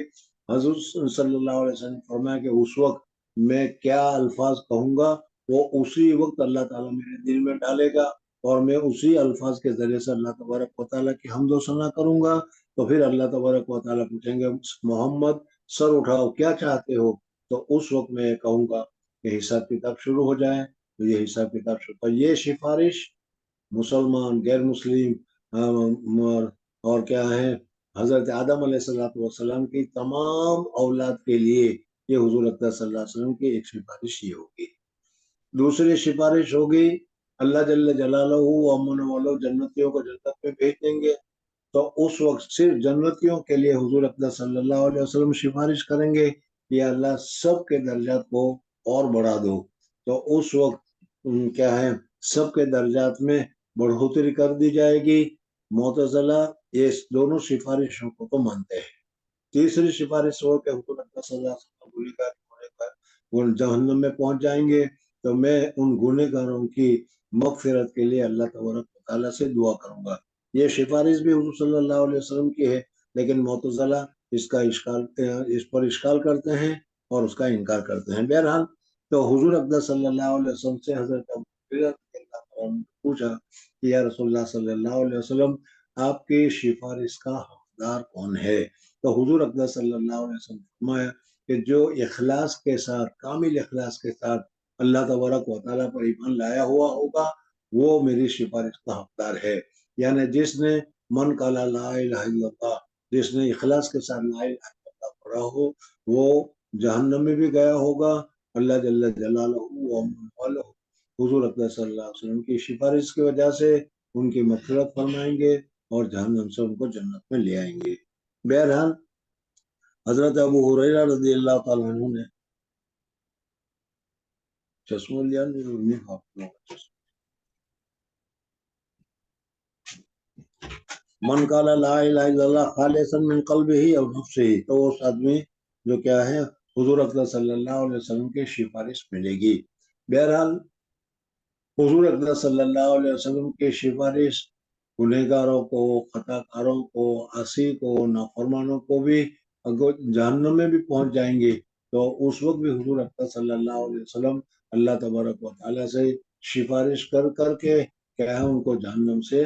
حضور صلی اللہ علیہ وسلم فرمایا کہ اس وقت میں کیا الفاظ کہوں گا وہ اسی وقت اللہ تعالیٰ میرے دل میں ڈالے گا، اور میں اسی الفاظ کے ذریعے سے اللہ تبارک و تعالیٰ کی حمد و ثنا کروں گا۔ تو پھر اللہ تبارک و تعالیٰ پوچھیں گے محمد سر اٹھاؤ کیا چاہتے ہو، تو اس وقت میں یہ کہوں گا کہ حساب کتاب شروع ہو جائے، تو یہ حساب کتاب شروع ہو۔ یہ سفارش مسلمان، غیر مسلم اور کیا ہے حضرت آدم علیہ السلام کی تمام اولاد کے لیے یہ حضور اکرم صلی اللہ علیہ وسلم کی ایک سفارش یہ ہوگی۔ دوسری سفارش ہوگی اللہ جل جلالہ امن والو جنتیوں کو جنت میں بھیج دیں گے، تو اس وقت صرف جنتیوں کے لیے حضور اکرم صلی اللہ علیہ وسلم سفارش کریں گے کہ اللہ سب کے درجات کو اور بڑھا دو، تو اس وقت کیا ہے سب کے درجات میں بڑھوتری کر دی جائے گی۔ معتزلہ یہ دونوں سفارشوں کو تو مانتے ہیں۔ تیسری سفارش ہو کہ حضور اکرم صلی اللہ علیہ وسلم گنہگار ہونے پر وہ جہنم میں پہنچ جائیں گے، تو میں ان گنہگاروں کی مغفرت کے لیے اللہ تبارک و تعالیٰ سے دعا کروں گا۔ یہ سفارش بھی حضور صلی اللہ علیہ وسلم کی ہے، لیکن معتزلہ اس پر اشکال کرتے ہیں اور اس کا انکار کرتے ہیں۔ بہرحال تو حضور اکرم صلی اللہ علیہ وسلم سے حضرت پوچھا کہ یا رسول اللہ صلی اللہ علیہ وسلم آپ کی سفارش کا حقدار کون ہے، تو حضور اکرم صلی اللہ علیہ وسلم فرمایا کہ جو اخلاص کے ساتھ، کامل اخلاص کے ساتھ اللہ تبارک و تعالیٰ پر ایمان لایا ہوا ہوگا وہ میری سفارش کا حقدار ہے. یعنی جس نے من قال لا الہ الا اللہ، جس نے اخلاص کے ساتھ لا الہ الا اللہ پڑھا ہو وہ جہنم میں بھی گیا ہوگا. اللہ جل جلالہ حضور اکرم صلی اللہ علیہ وسلم کی سفارش کی وجہ سے ان کی مغفرت فرمائیں گے اور جہنم سے ان کو جنت میں لے آئیں گے. بہرحال حضرت ابو ہریرہ رضی اللہ تعالیٰ عنہ نے چشمہ لیا نہیں، من قال لا الہ الا اللہ خالصا من قلبہ او نفسہ، تو اس آدمی جو کیا ہے حضور اکرم صلی اللہ علیہ وسلم کی سفارش ملے گی. بہرحال حضور اکرم صلی اللہ علیہ وسلم کی سفارش گنہگاروں کو، خطا کاروں کو، عاصی کو، نافرمانوں کو بھی اگر جہنم میں بھی پہنچ جائیں گے تو اس وقت بھی حضور اکرم صلی اللہ علیہ وسلم اللہ تبارک و تعالیٰ سے سفارش کر کر کے کیا ہے ان کو جہنم سے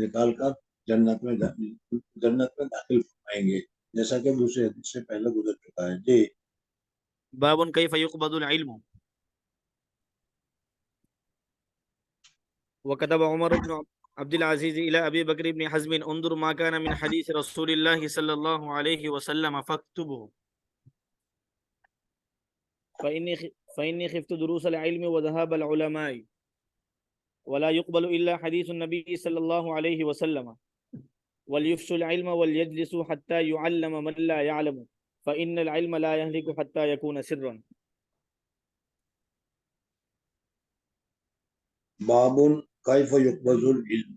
نکال کر جنت میں داخل فرمائیں گے، جیسا کہ دوسرے حدیث سے پہلے گزر چکا ہے. جی. باب كيف يقبض العلم. وكتب عمر بن عبد العزيز إلى أبي بكر بن حزم انظر ما كان من حديث رسول الله صلى الله عليه وسلم فاكتبه فإني خفت دروس العلم وذهاب العلماء ولا يقبل إلا حديث النبي صلى الله عليه وسلم وليفشوا العلم وليجلسوا حتى يعلم من لا يعلم فإن العلم لا يهلك حتى يكون سرا. باب کیف یقبض العلم.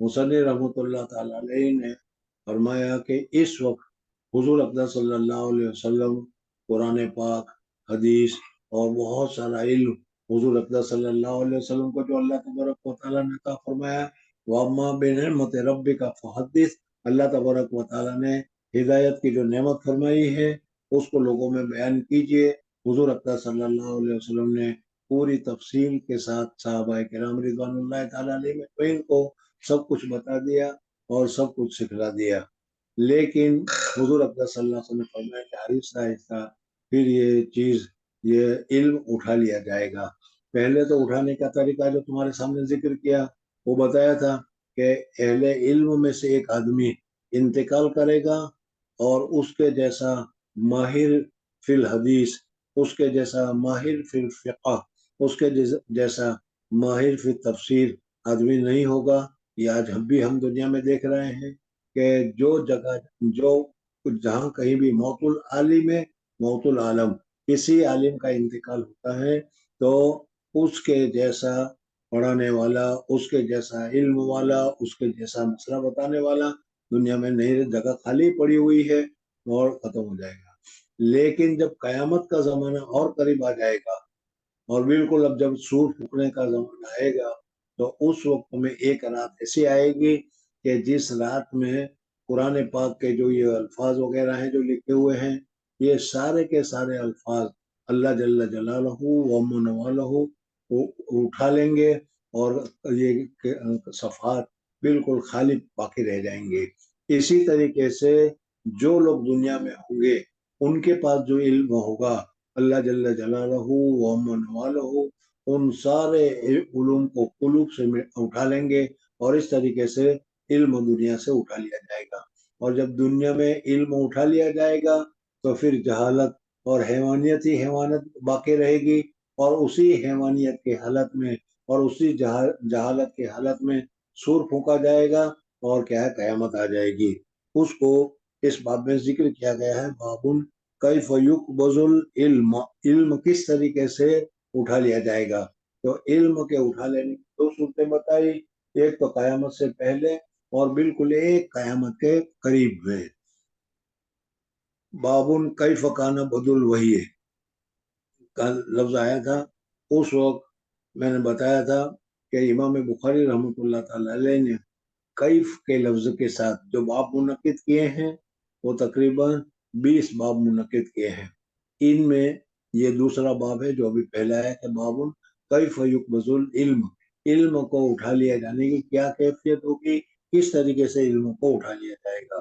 مصنف رحمۃ اللہ تعالی علیہ نے فرمایا کہ اس وقت حضور اکرم صلی اللہ علیہ وسلم قرآن پاک، حدیث اور بہت سارا علم حضور اکرم صلی اللہ علیہ وسلم کو جو اللہ تبارک و تعالیٰ نے عطا فرمایا، وَأَمَّا بِنِعْمَتِ رَبِّكَ فَحَدِّثْ، اللہ تبارک و تعالیٰ نے ہدایت کی جو نعمت فرمائی ہے اس کو لوگوں میں بیان کیجئے. حضور اکرم صلی اللہ علیہ وسلم نے پوری تفصیل کے ساتھ صحابہ کرام رضوان اللہ تعالیٰ علیہ کو سب کچھ بتا دیا اور سب کچھ سکھلا دیا. لیکن حضور اکرم صلی اللہ علیہ وسلم نے فرمایا کہ آہستہ آہستہ پھر یہ علم اٹھا لیا جائے گا. پہلے تو اٹھانے کا طریقہ جو تمہارے سامنے ذکر کیا وہ بتایا تھا کہ اہل علم میں سے ایک آدمی انتقال کرے گا اور اس کے جیسا ماہر فی الحدیث، اس کے جیسا ماہر فی الفقہ، اس کے جیسا ماہر فی تفسیر آدمی نہیں ہوگا. یہ آج ہم دنیا میں دیکھ رہے ہیں کہ جہاں کہیں بھی موت العالم ہے، موت العالم، کسی عالم کا انتقال ہوتا ہے تو اس کے جیسا پڑھانے والا، اس کے جیسا علم والا، اس کے جیسا مسئلہ بتانے والا دنیا میں نہیں، جگہ خالی پڑی ہوئی ہے اور ختم ہو جائے گا. لیکن جب قیامت کا زمانہ اور قریب آ جائے گا اور بالکل اب جب سور پھونکنے کا زمانہ آئے گا تو اس وقت میں ایک رات ایسی آئے گی کہ جس رات میں قرآن پاک کے جو یہ الفاظ وغیرہ ہیں جو لکھے ہوئے ہیں، یہ سارے کے سارے الفاظ اللہ جل جلالہ ومن والہ اٹھا لیں گے اور یہ صفحات بالکل خالی باقی رہ جائیں گے. اسی طریقے سے جو لوگ دنیا میں ہوں گے ان کے پاس جو علم ہوگا اللہ جل جلالہ ومن والہ ان سارے علوم کو قلوب سے اٹھا لیں گے اور اس طریقے سے علم دنیا سے اٹھا لیا جائے گا. اور جب دنیا میں علم اٹھا لیا جائے گا تو پھر جہالت اور حیوانیت ہی حیوانیت باقی رہے گی اور اسی حیوانیت کے حالت میں اور اسی جہالت کے حالت میں سور پھونکا جائے گا اور کیا ہے قیامت آ جائے گی. اس کو اس باب میں ذکر کیا گیا ہے بابن کیف یقبض العلم، علم کس طریقے سے اٹھا لیا جائے گا. تو علم کے اٹھا لینے کی دو صورتیں بتائی، ایک تو قیامت سے پہلے اور بالکل ایک قیامت کے قریب ہوئے. بابن کیف کان بدء الوحی کا لفظ آیا تھا، اس وقت میں نے بتایا تھا کہ امام بخاری رحمۃ اللہ تعالی علیہ نے کیف کے لفظ کے ساتھ جو باب منعقد کیے ہیں وہ تقریباً 20 باب منعقد کیے ہیں. ان میں یہ دوسرا باب ہے جو ابھی پہلا ہے کہ بابن کیف یقبض العلم، علم کو اٹھا لیا جانے کی کیا کیفیت ہوگی، کس طریقے سے علم کو اٹھا لیا جائے گا.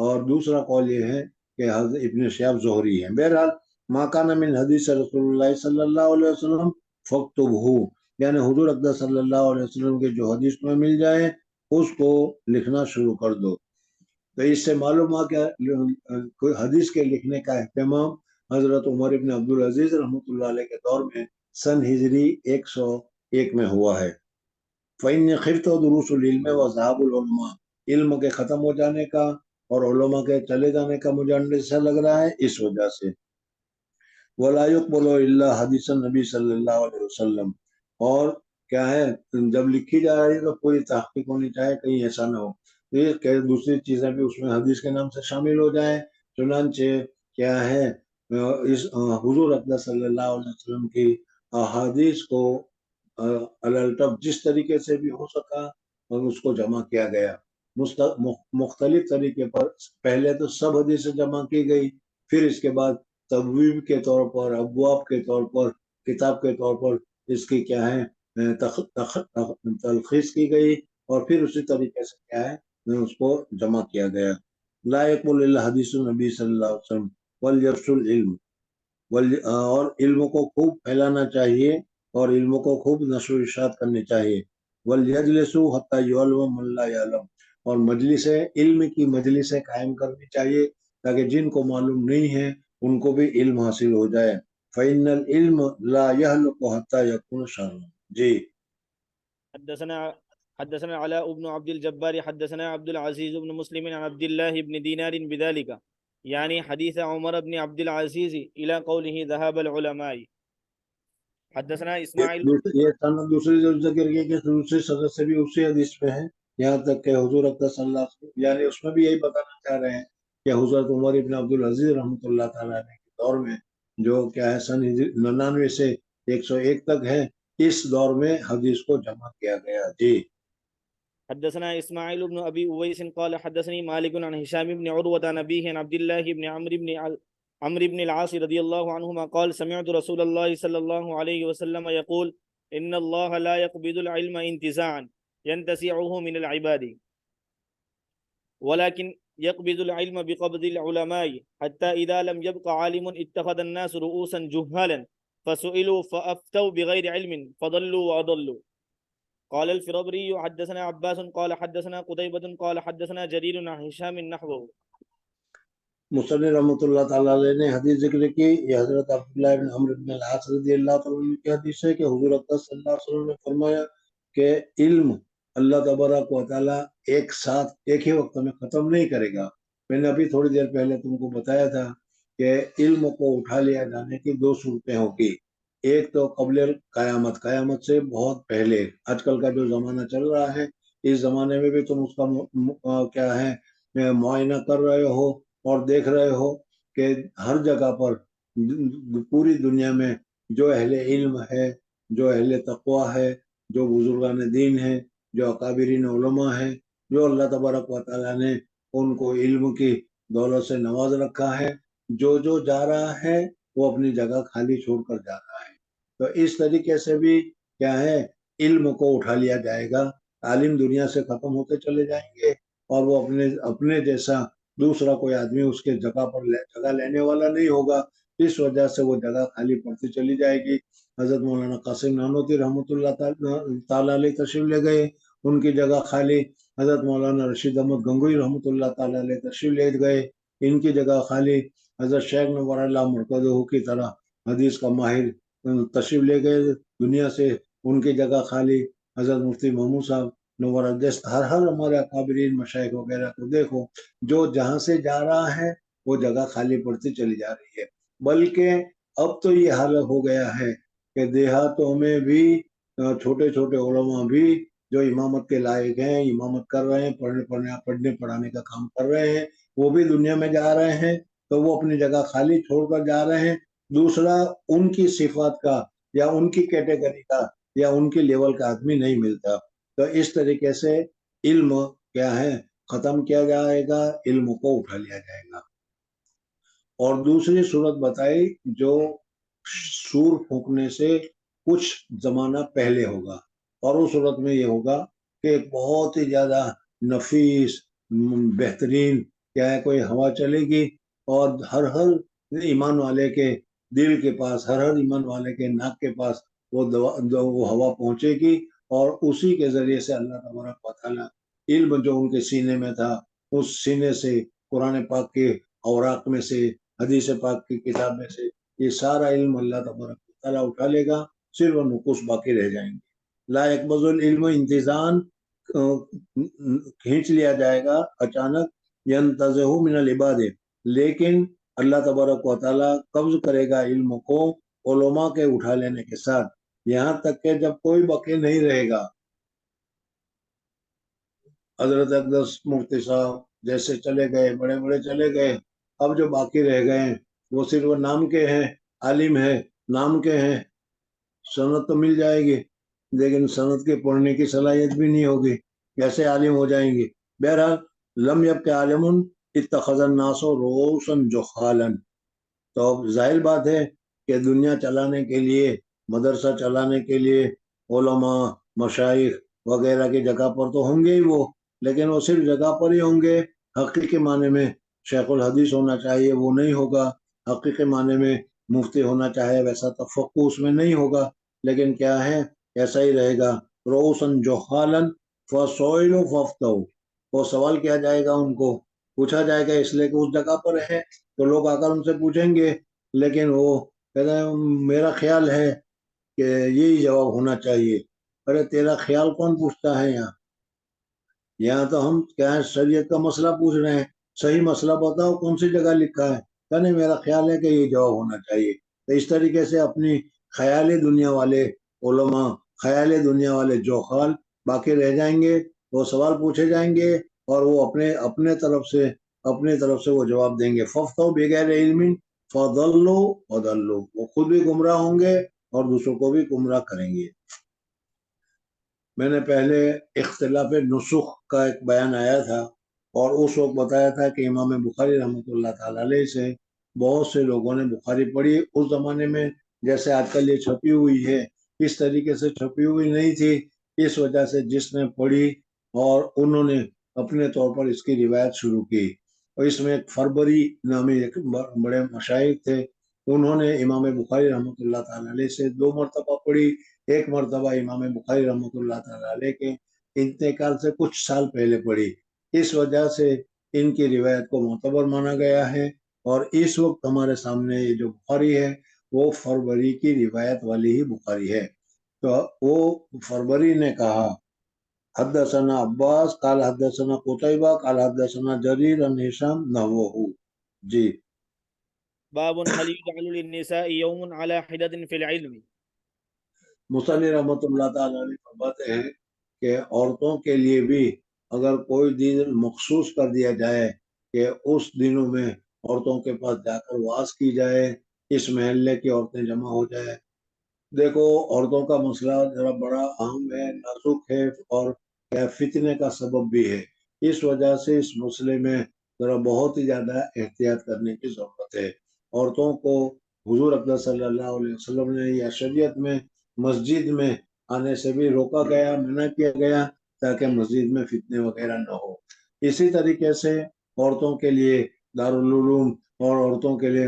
اور دوسرا قول یہ ہے کہ حضرت ابن شہاب زہری ہے. بہرحال ما کان من حدیث رسول اللہ صلی اللہ علیہ وسلم فاکتبہ، یعنی حضور اقدس صلی اللہ علیہ وسلم کے جو حدیث میں مل جائے اس کو لکھنا شروع کر دو. تو اس سے معلوم ہوا کہ حدیث کے لکھنے کا اہتمام حضرت عمر ابن عبدالعزیز رحمۃ اللہ علیہ کے دور میں سن ہجری 101 میں ہوا ہے. فَإِنِّي خِفْتُ دُرُوسُ الْعِلْمِ وَذَهَابُ الْعُلَمَاء، علم کے ختم ہو جانے کا اور علماء کے چلے جانے کا مجھے اندیشہ لگ رہا ہے اس وجہ سے. وَلَا يُقْبَلُ إِلَّا حَدِيثَ النَّبِي صلی اللہ علیہ وسلم، اور کیا ہے جب لکھی جا رہی ہے تو پوری تحقیق ہونی چاہیے کہیں ایسا نہ ہو کہ دوسری چیزیں بھی اس میں حدیث کے نام سے شامل ہو جائیں. چنانچہ کیا ہے اس حضور اقدس صلی اللہ علیہ وسلم کی احادیث کو الٹب جس طریقے سے بھی ہو سکا اور اس کو جمع کیا گیا مختلف طریقے پر. پہلے تو سب حدیثیں جمع کی گئی، پھر اس کے بعد تبویب کے طور پر، ابواب کے طور پر، کتاب کے طور پر اس کی کیا ہے تلخیص کی گئی، اور پھر اسی طریقے سے کیا ہے اس کو جمع کیا گیا. لا یقبل الا حدیث النبی صلی اللہ علیہ وسلم ولیفشوا العلم، اور علم کو خوب پھیلانا چاہیے اور علم کو خوب نشر و ارشاد کرنی چاہیے. وَلْيَجْلِسُوا حَتَّى يُعَلِّمَ مَن لَّا يَعْلَمُ، اور مجلس علم کی مجلسیں قائم کرنی چاہیے تاکہ جن کو معلوم نہیں ہے ان کو بھی علم حاصل ہو جائے. فَإِنَّ الْعِلْمَ لَا يَهْلُكُ حَتَّى يَكُونَ شَرًّا. جی. حدثنا علاء بن عبد الجبار حدثنا عبد العزيز بن مسلم عن عبد الله بن دينار بذلك، يعني حديث عمر بن عبد العزيز إلى قوله ذهاب العلماء. حدثنا اسماعیل، یہ دوسری جو ذکر کیا کہ دوسری صدر سے بھی اسی حدیث میں ہے، یہاں تک کہ حضور اقدس صلی اللہ علیہ وسلم، یعنی اس میں بھی یہی بتانا چاہ رہے ہیں کہ حضرت عمر ابن عبدالعزیز رحمۃ اللہ تعالیٰ علیہ کے دور میں جو کیا ہے سن 99 سے 101 تک ہے، اس دور میں حدیث کو جمع کیا گیا. جی. حدثنا اسماعیل بن ابی اویس قال حدثني مالک عن هشام بن عروة عن ابيه عن عبد الله بن عمرو بن العاص رضي الله عنهما قال سمعت رسول الله صلى الله عليه وسلم يقول ان الله لا يقبض العلم انتزاعا ينتزعه من العباد ولكن يقبض العلم بقبض العلماء حتى اذا لم يبق عالم اتخذ الناس رؤوسا جهالا فسئلوا فافتوا بغير علم فضلوا واضلوا. قال الفرابري حدثنا عباس قال حدثنا قتيبة قال حدثنا جرير عن هشام نحوه. مصنف رحمۃ اللہ تعالیٰ علیہ نے حدیث ذکر کی، یہ حضرت عبداللہ بن عمرو بن العاص رضی اللہ تعالیٰ عنہ کی حدیث ہے کہ حضور اقدس صلی اللہ علیہ وسلم نے فرمایا کہ علم اللہ تبارک و تعالیٰ ایک ساتھ ایک ہی وقت میں ختم نہیں کرے گا. میں نے ابھی تھوڑی دیر پہلے تم کو بتایا تھا کہ علم کو اٹھا لیا جانے کی دو صورتیں ہوگی. ایک تو قبل قیامت سے بہت پہلے، آج کل کا جو زمانہ چل رہا ہے اس زمانے میں بھی تم اس کا کیا ہے معائنہ کر رہے ہو اور دیکھ رہے ہو کہ ہر جگہ پر پوری دنیا میں جو اہل علم ہے، جو اہل تقوی ہے، جو بزرگان دین ہے، جو اکابرین علماء ہیں، جو اللہ تبارک و تعالیٰ نے ان کو علم کی دولت سے نواز رکھا ہے، جو جا رہا ہے وہ اپنی جگہ خالی چھوڑ کر جا رہا ہے. تو اس طریقے سے بھی کیا ہے علم کو اٹھا لیا جائے گا. عالم دنیا سے ختم ہوتے چلے جائیں گے اور وہ اپنے جیسا دوسرا کوئی آدمی اس کے جگہ پر جگہ لینے والا نہیں ہوگا. اس وجہ سے وہ جگہ خالی پڑتی چلی جائے گی. حضرت مولانا قاسم نانوتوی رحمۃ اللہ تعالیٰ علیہ تشریف لے گئے، ان کی جگہ خالی. حضرت مولانا رشید احمد گنگوئی رحمۃ اللہ تعالیٰ علیہ تشریف لے گئے، ان کی جگہ خالی. حضرت شیخ نور اللہ مرکزہ کی طرح حدیث کا ماہر تشریف لے گئے دنیا سے، ان کی جگہ خالی. حضرت مفتی محمود صاحب نور ہر ہمارے اکابرین مشائخ وغیرہ کو دیکھو، جو جہاں سے جا رہا ہے وہ جگہ خالی پڑتی چلی جا رہی ہے. بلکہ اب تو یہ حال ہو گیا ہے کہ دیہاتوں میں بھی چھوٹے چھوٹے علماء بھی جو امامت کے لائق ہیں، امامت کر رہے ہیں، پڑھنے پڑھانے کا کام کر رہے ہیں، وہ بھی دنیا میں جا رہے ہیں تو وہ اپنی جگہ خالی چھوڑ کر جا رہے ہیں. دوسرا ان کی صفات کا یا ان کی کیٹیگری کا یا ان کی لیول کا آدمی نہیں ملتا. تو اس طریقے سے علم کیا ہے ختم کیا جائے گا، علم کو اٹھا لیا جائے گا. اور دوسری صورت بتائی جو سور پھونکنے سے کچھ زمانہ پہلے ہوگا، اور اس صورت میں یہ ہوگا کہ ایک بہت ہی زیادہ نفیس بہترین کیا ہے کوئی ہوا چلے گی اور ہر ایمان والے کے دل کے پاس، ہر ایمان والے کے ناک کے پاس وہ ہوا پہنچے گی، اور اسی کے ذریعے سے اللہ تبارک و تعالیٰ علم جو ان کے سینے میں تھا، اس سینے سے قرآن پاک کے اوراق میں سے، حدیث پاک کی کتاب میں سے یہ سارا علم اللہ تبارک و تعالیٰ اٹھا لے گا، صرف وہ نقوص باقی رہ جائیں گے۔ لا يقبض العلم انتظام کھینچ لیا جائے گا اچانک، ينتزع من العباد، لیکن اللہ تبارک و تعالیٰ قبض کرے گا علم کو علماء کے اٹھا لینے کے ساتھ، یہاں تک کہ جب کوئی باقی نہیں رہے گا۔ حضرت اقدس مفتی صاحب جیسے چلے گئے، بڑے بڑے چلے گئے، اب جو باقی رہ گئے ہیں وہ صرف نام کے ہیں، عالم ہے، نام کے ہیں، سند تو مل جائے گی لیکن سند کے پڑھنے کی صلاحیت بھی نہیں ہوگی، کیسے عالم ہو جائیں گے؟ بہرحال لم یبق عالم اتخذ الناس رؤوسا جہالا، تو ظاہر بات ہے کہ دنیا چلانے کے لیے، مدرسہ چلانے کے لیے علماء، مشائخ وغیرہ کی جگہ پر تو ہوں گے ہی وہ، لیکن وہ صرف جگہ پر ہی ہوں گے، حقیقی معنی میں شیخ الحدیث ہونا چاہیے وہ نہیں ہوگا، حقیقی معنی میں مفتی ہونا چاہے ویسا تفقہ اس میں نہیں ہوگا، لیکن کیا ہے ایسا ہی رہے گا، رؤوسا جہالا فسئلوا فافتوا، وہ سوال کیا جائے گا، ان کو پوچھا جائے گا، اس لیے کہ اس جگہ پر ہے تو لوگ آ کر ان سے پوچھیں گے، لیکن وہ کہتے ہیں میرا خیال ہے کہ یہی جواب ہونا چاہیے۔ ارے تیرا خیال کون پوچھتا ہے یہاں تو ہم کیا ہے شریعت کا مسئلہ پوچھ رہے ہیں، صحیح مسئلہ بتاؤ کون سی جگہ لکھا ہے، نہیں میرا خیال ہے کہ یہ جواب ہونا چاہیے۔ تو اس طریقے سے اپنی خیالی دنیا والے علماء، خیالی دنیا والے جوخال باقی رہ جائیں گے، وہ سوال پوچھے جائیں گے اور وہ اپنے طرف سے وہ جواب دیں گے، ففتوا بغیر علم فضلوا وضلوا، وہ خود بھی گمراہ ہوں گے اور دوسروں کو بھی گمراہ کریں گے۔ میں نے پہلے اختلاف نسخ کا ایک بیان آیا تھا اور اس وقت بتایا تھا کہ امام بخاری رحمۃ اللہ تعالی علیہ سے بہت سے لوگوں نے بخاری پڑھی، اس زمانے میں جیسے آج کل یہ چھپی ہوئی ہے اس طریقے سے چھپی ہوئی نہیں تھی، اس وجہ سے جس نے پڑھی اور انہوں نے اپنے طور پر اس کی روایت شروع کی، اور اس میں ایک فربری نامی ایک بڑے مشائخ تھے، انہوں نے امام بخاری رحمۃ اللہ تعالی علیہ سے 2 مرتبہ پڑھی، ایک مرتبہ امام بخاری رحمۃ اللہ تعالی علیہ کے انتقال سے کچھ سال پہلے پڑھی، اس وجہ سے ان کی روایت کو معتبر مانا گیا ہے، اور اس وقت ہمارے سامنے یہ جو بخاری ہے وہ فربری کی روایت والی ہی بخاری ہے۔ تو وہ فربری نے کہا حدثنا عباس قال حدثنا قتیبہ قال حدثنا جریر عن ہشام نحوہ۔ جی باب هل يجعل للنساء يوم على حدة في العلم؟ مصنف رحمۃ اللہ تعالی علیہ فرماتے ہیں کہ عورتوں کے لیے بھی اگر کوئی دن مخصوص کر دیا جائے کہ اس دنوں میں عورتوں کے پاس جا کر واز کی جائے، اس محلے کی عورتیں جمع ہو جائے۔ دیکھو عورتوں کا مسئلہ ذرا بڑا اہم ہے، نازک ہے، اور فتنے کا سبب بھی ہے، اس وجہ سے اس مسئلے میں ذرا بہت ہی زیادہ احتیاط کرنے کی ضرورت ہے۔ عورتوں کو حضور اقدس صلی اللہ علیہ وسلم نے یا شریعت میں مسجد میں آنے سے بھی روکا گیا، منع کیا گیا تاکہ مسجد میں فتنے وغیرہ نہ ہو۔ اسی طریقے سے عورتوں کے لیے دارالعلوم اور عورتوں کے لیے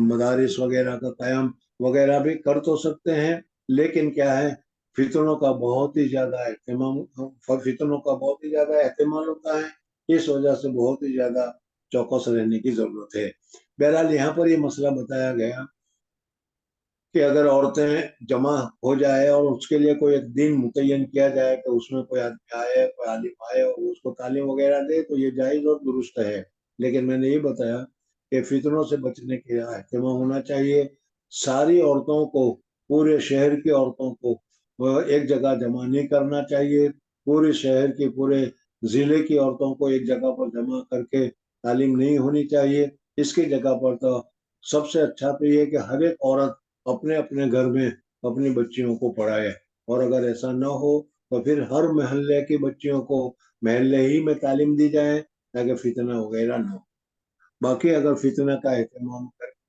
مدارس وغیرہ کا قیام وغیرہ بھی کر تو سکتے ہیں، لیکن کیا ہے فتنوں کا بہت ہی زیادہ احتمال ہوتا ہے، اس وجہ سے بہت ہی زیادہ چوکس رہنے کی ضرورت ہے۔ بہرحال یہاں پر یہ مسئلہ بتایا گیا کہ اگر عورتیں جمع ہو جائے اور اس کے لیے کوئی ایک دن متعین کیا جائے کہ اس میں کوئی آدمی آئے، کوئی عالم آئے اور اس کو تعلیم وغیرہ دے تو یہ جائز اور درست ہے، لیکن میں نے یہ بتایا کہ فتنوں سے بچنے کے اہتمام ہونا چاہیے، ساری عورتوں کو، پورے شہر کی عورتوں کو ایک جگہ جمع نہیں کرنا چاہیے، پورے شہر کی، پورے ضلع کی عورتوں کو ایک جگہ پر جمع کر کے تعلیم نہیں ہونی چاہیے، اس کی جگہ پر تو سب سے اچھا تو یہ کہ ہر ایک عورت اپنے اپنے گھر میں اپنی بچیوں کو پڑھائے، اور اگر ایسا نہ ہو تو پھر ہر محلے کی بچیوں کو محلے ہی میں تعلیم دی جائے تاکہ فتنہ وغیرہ نہ ہو۔ باقی اگر فتنہ کا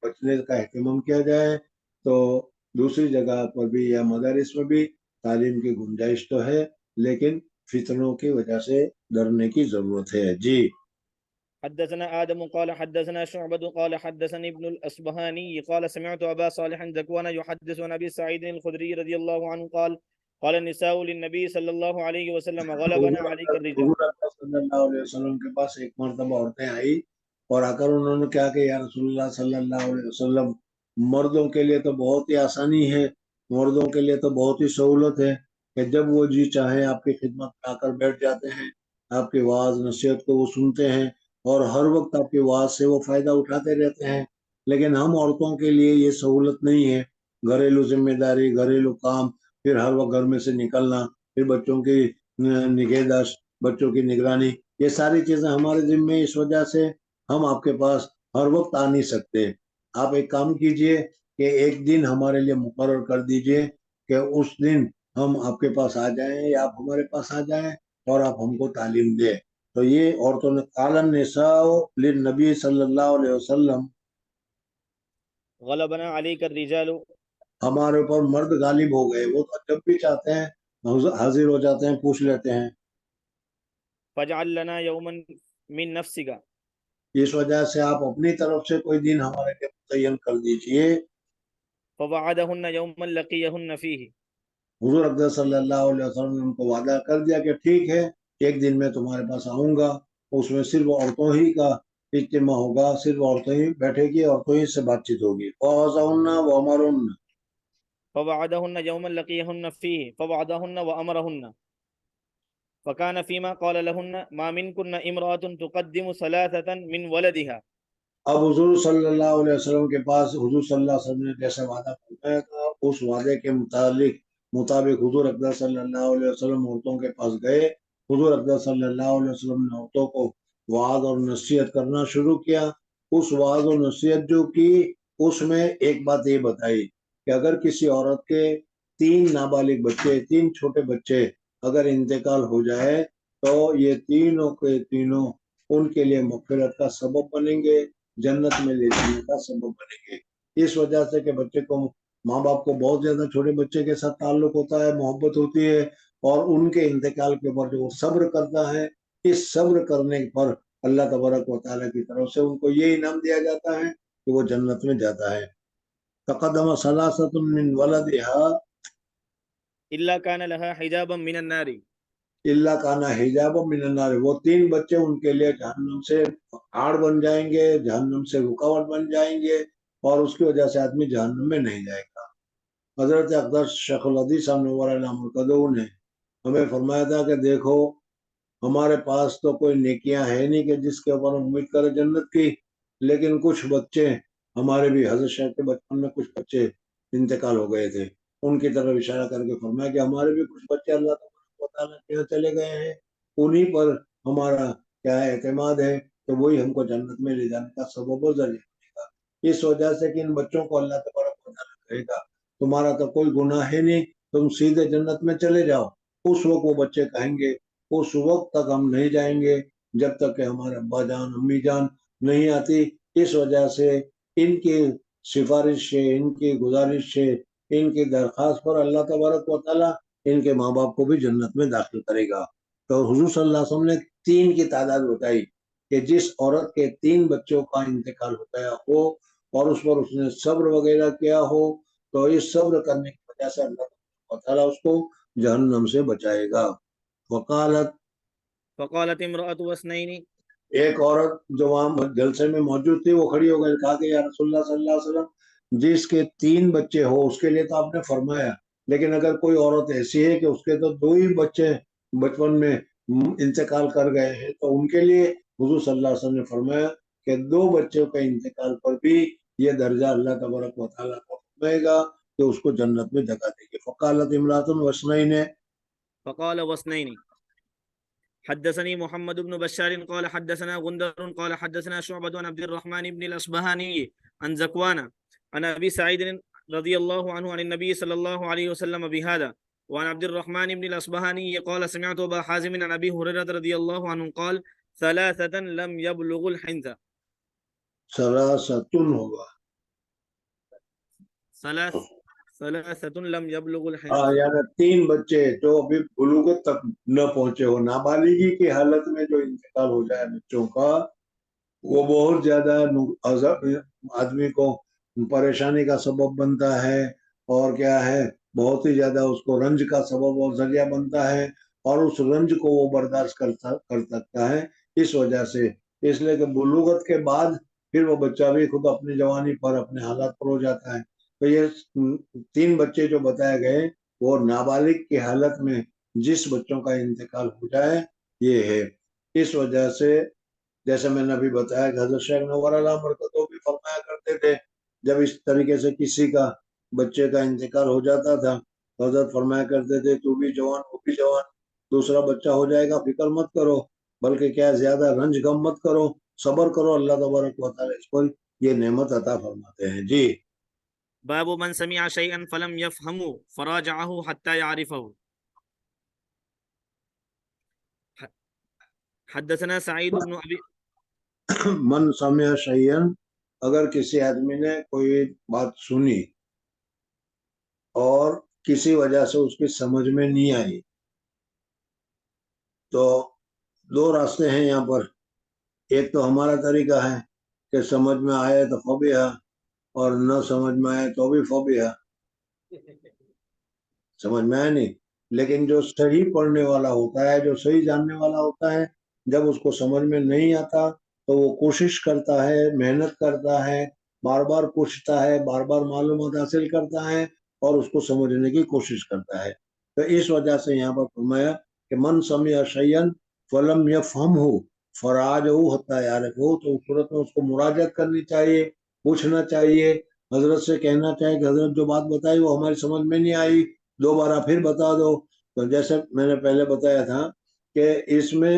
بچنے کا اہتمام کیا جائے تو دوسری جگہ پر بھی یا مدارس میں بھی تعلیم کی گنجائش تو ہے، لیکن فتنوں کی وجہ سے ڈرنے کی ضرورت ہے۔ جی حدثنا آدم قال حدثنا شعبة قال حدثني ابن الأصبهاني قال سمعت أبا صالح ذكوان يحدث عن أبي سعيد الخدري رضي الله عنه قال النساء للنبي صلى الله عليه وسلم غلبنا عليك الرجال. حضور اکرم صلی اللہ علیہ وسلم کے پاس ایک مرتبہ عورتیں آئی اور آ کر انہوں نے کہا کہ یا رسول اللہ صلی اللہ علیہ وسلم، مردوں کے لیے تو بہت ہی آسانی ہے، مردوں کے لیے تو بہت ہی سہولت ہے کہ جب وہ جی چاہیں آپ کی خدمت میں آ کر بیٹھ جاتے ہیں، آپ کی واعظ نصیحت کو وہ سنتے ہیں اور ہر وقت آپ کی واعظ سے وہ فائدہ اٹھاتے رہتے ہیں. لیکن ہم عورتوں کے لیے یہ سہولت نہیں ہے. گھریلو ذمہ داری، گھریلو کام، پھر ہر وقت گھر میں سے نکلنا، پھر بچوں کی نگہداشت، بچوں کی نگرانی، یہ ساری چیزیں ہمارے ذمہ ہیں. اس وجہ سے ہم آپ کے پاس ہر وقت آ نہیں سکتے. آپ ایک کام کیجئے کہ ایک دن ہمارے لیے مقرر کر دیجئے کہ اس دن ہم آپ کے پاس آ جائیں یا آپ ہمارے پاس آ جائیں اور آپ ہم کو تعلیم دیں. تو یہ عورتوں نے قال النساء للنبی صلی اللہ علیہ وسلم، غلبنا عليك الرجال ہمارے اوپر مرد غالب ہو گئے. وہ تو جب بھی چاہتے ہیں حاضر ہو جاتے ہیں، پوچھ لیتے ہیں. فاجعل لنا يوما من نفسك. اس وجہ سے آپ اپنی طرف سے کوئی دن ہمارے لیے متعین کر دیجئے. فوعدهن يوما لقيهن فيه. حضور اکرم صلی اللہ علیہ وسلم نے ان کو وعدہ کر دیا کہ ٹھیک ہے، ایک دن میں تمہارے پاس آؤں گا، اس میں صرف عورتوں ہی کا اجتماع ہوگا، صرف عورتیں ہی بیٹھے گی، عورتوں ہی سے بات چیت ہوگی. وَأَوْصَاهُنَّ وَأَمَرُهُنَّ، فوعدهن يوما لقيهن فيه فوعدهن وأمرهن. فكان فيما قال لهن ما منكن امرأة تقدم ثلاثة من ولدها. اب حضور صلی اللہ علیہ وسلم کے پاس حضور صلی اللہ علیہ وسلم نے جیسا وعدہ فرمایا تھا، اس وعدے کے مطابق حضور اکرم صلی اللہ علیہ وسلم عورتوں کے پاس گئے. حضور اکرم صلی اللہ علیہ وسلم نے عورتوں کو وعظ اور نصیحت کرنا شروع کیا. اس وعظ اور نصیحت جو کی، اس میں ایک بات یہ بتائی کہ اگر کسی عورت کے 3 نابالغ بچے، 3 چھوٹے بچے اگر انتقال ہو جائے تو یہ تینوں کے تینوں ان کے لیے مغفرت کا سبب بنیں گے، جنت میں لے جانے کا سبب بنیں گے. اس وجہ سے کہ بچے کو، ماں باپ کو بہت زیادہ چھوٹے بچے کے ساتھ تعلق ہوتا ہے، محبت ہوتی ہے، اور ان کے انتقال کے اوپر جو وہ صبر کرتا ہے، اس صبر کرنے پر اللہ تبارک و تعالیٰ کی طرف سے ان کو یہ انعام دیا جاتا ہے کہ وہ جنت میں جاتا ہے. تقدم ثلاثة من ولدها إلا كان لها حجابا من النار. اللہ کانا حجاب من النار، وہ 3 بچے ان کے لیے جہنم سے آڑ بن جائیں گے، جہنم سے رکاوٹ بن جائیں گے، اور اس کی وجہ سے آدمی جہنم میں نہیں جائے گا. حضرت اقدس شیخ الحدیث صاحب نور علیہ مرکزہ نے ہمیں فرمایا تھا کہ دیکھو، ہمارے پاس تو کوئی نیکیاں ہے نہیں کہ جس کے اوپر امید کرے جنت کی، لیکن کچھ بچے ہمارے بھی، حضرت شیخ کے بچپن میں کچھ بچے انتقال ہو گئے تھے، ان کی طرف اشارہ کر کے فرمایا کہ ہمارے بھی کچھ بچے اللہ تعالیٰ کے چلے گئے ہیں، انہی پر ہمارا کیا ہے اعتماد ہے کہ وہی ہم کو جنت میں لے جانے کا سبب و ذریعہ بنے گا. اس وجہ سے کہ ان بچوں کو اللہ تبارک و تعالیٰ کہے گا تمہارا تو کوئی گناہ ہے نہیں، تم سیدھے جنت میں چلے جاؤ. اس وقت وہ بچے کہیں گے اس وقت تک ہم نہیں جائیں گے جب تک کہ ہمارے ابا جان امی جان نہیں آتی. اس وجہ سے ان کی سفارش سے، ان کی گزارش سے، ان کی درخواست پر اللہ تبارک و تعالیٰ ان کے ماں باپ کو بھی جنت میں داخل کرے گا. تو حضور صلی اللہ علیہ وسلم نے 3 کی تعداد بتائی کہ جس عورت کے 3 بچوں کا انتقال ہو گیا ہو اور اس پر اس نے صبر وغیرہ کیا ہو، تو اس صبر کرنے کی وجہ سے اللہ تعالیٰ اس کو جہنم سے بچائے گا. فقالت امرأة واسنين. ایک عورت جو وہاں جلسے میں موجود تھی وہ کھڑی ہو گئی، کہا کہ یا رسول اللہ صلی اللہ علیہ وسلم، جس کے 3 بچے ہو اس کے لیے تو آپ نے فرمایا، لیکن اگر کوئی عورت ایسی ہے کہ اس کے تو 2 ہی بچے بچپن میں انتقال کر گئے ہیں، تو ان کے لیے حضور صلی اللہ علیہ وسلم نے فرمایا کہ 2 بچوں کے انتقال پر بھی یہ درجہ اللہ تبارک و تعالیٰ کو فرمائے گا کہ اس کو جنت میں جگہ دے گی. فقالت امرأۃ واسنین، فقال واثنين. حدثني محمد بن بشار قال حدثنا غندر قال حدثنا شعبة عن عبد الرحمن بن الأصبهاني عن زكوان عن أبي سعيد رضي الله عنه عن النبي صلى الله عليه وسلم بهذا. وعن عبد الرحمن بن الأصبهاني قال سمعت أبا حازم عن أبي هريرة رضي الله عنه قال ثلاثة لم يبلغوا الحنث. ثلاثۃ ہوگا، ثلاثة لم يبلغوا الحنث. یعنی 3 بچے جو ابھی بلوغت تک نہ پہنچے ہو، نابالغی کی حالت میں جو انتقال ہو جائے بچوں کا، وہ بہت زیادہ آدمی کو پریشانی کا سبب بنتا ہے، اور کیا ہے بہت ہی زیادہ اس کو رنج کا سبب اور ذریعہ بنتا ہے، اور اس رنج کو وہ برداشت کر سکتا ہے اس وجہ سے، اس لیے کہ بلوغت کے بعد پھر وہ بچہ بھی خود اپنی جوانی پر اپنے حالات پر ہو جاتا ہے۔ تو یہ 3 بچے جو بتائے گئے وہ نابالغ کی حالت میں جس بچوں کا انتقال ہو جائے یہ ہے۔ اس وجہ سے جیسے میں نے ابھی بتایا کہ حضرت شیخ نور علیہ برکتہ بھی فرمایا کرتے تھے، جب اس طریقے سے کسی کا بچے کا انتقال ہو جاتا تھا تو حضرت فرمایا کرتے تھے تو بھی جوان وہ بھی جوان، دوسرا بچہ ہو جائے گا فکر مت کرو، بلکہ کیا زیادہ رنج غم مت کرو، صبر کرو، اللہ تبارک و تعالی اس پر یہ نعمت عطا فرماتے ہیں۔ جی باب من سمع شيئا فلم يفهمه فراجعه حتى يعرفه. حدثنا سعيد بن ابي من سمع شیئا، اگر کسی آدمی نے کوئی بات سنی اور کسی وجہ سے اس کی سمجھ میں نہیں آئی تو 2 راستے ہیں یہاں پر۔ ایک تو ہمارا طریقہ ہے کہ سمجھ میں آئے تو فوبیا، اور نہ سمجھ میں آئے تو بھی فوبیا، سمجھ میں آئے نہیں۔ لیکن جو صحیح پڑھنے والا ہوتا ہے، جو صحیح جاننے والا ہوتا ہے، جب اس کو سمجھ میں نہیں آتا تو وہ کوشش کرتا ہے، محنت کرتا ہے، بار بار پوچھتا ہے، بار بار معلومات حاصل کرتا ہے اور اس کو سمجھنے کی کوشش کرتا ہے۔ تو اس وجہ سے یہاں پر فرمایا کہ من سمع شیئا فلم یفہمہ فراجعہ حتی یعرفہ، تو اس صورت میں اس کو مراجعت کرنی چاہیے، پوچھنا چاہیے، حضرت سے کہنا چاہیے کہ حضرت جو بات بتائی وہ ہماری سمجھ میں نہیں آئی، دوبارہ پھر بتا دو۔ تو جیسے میں نے پہلے بتایا تھا کہ اس میں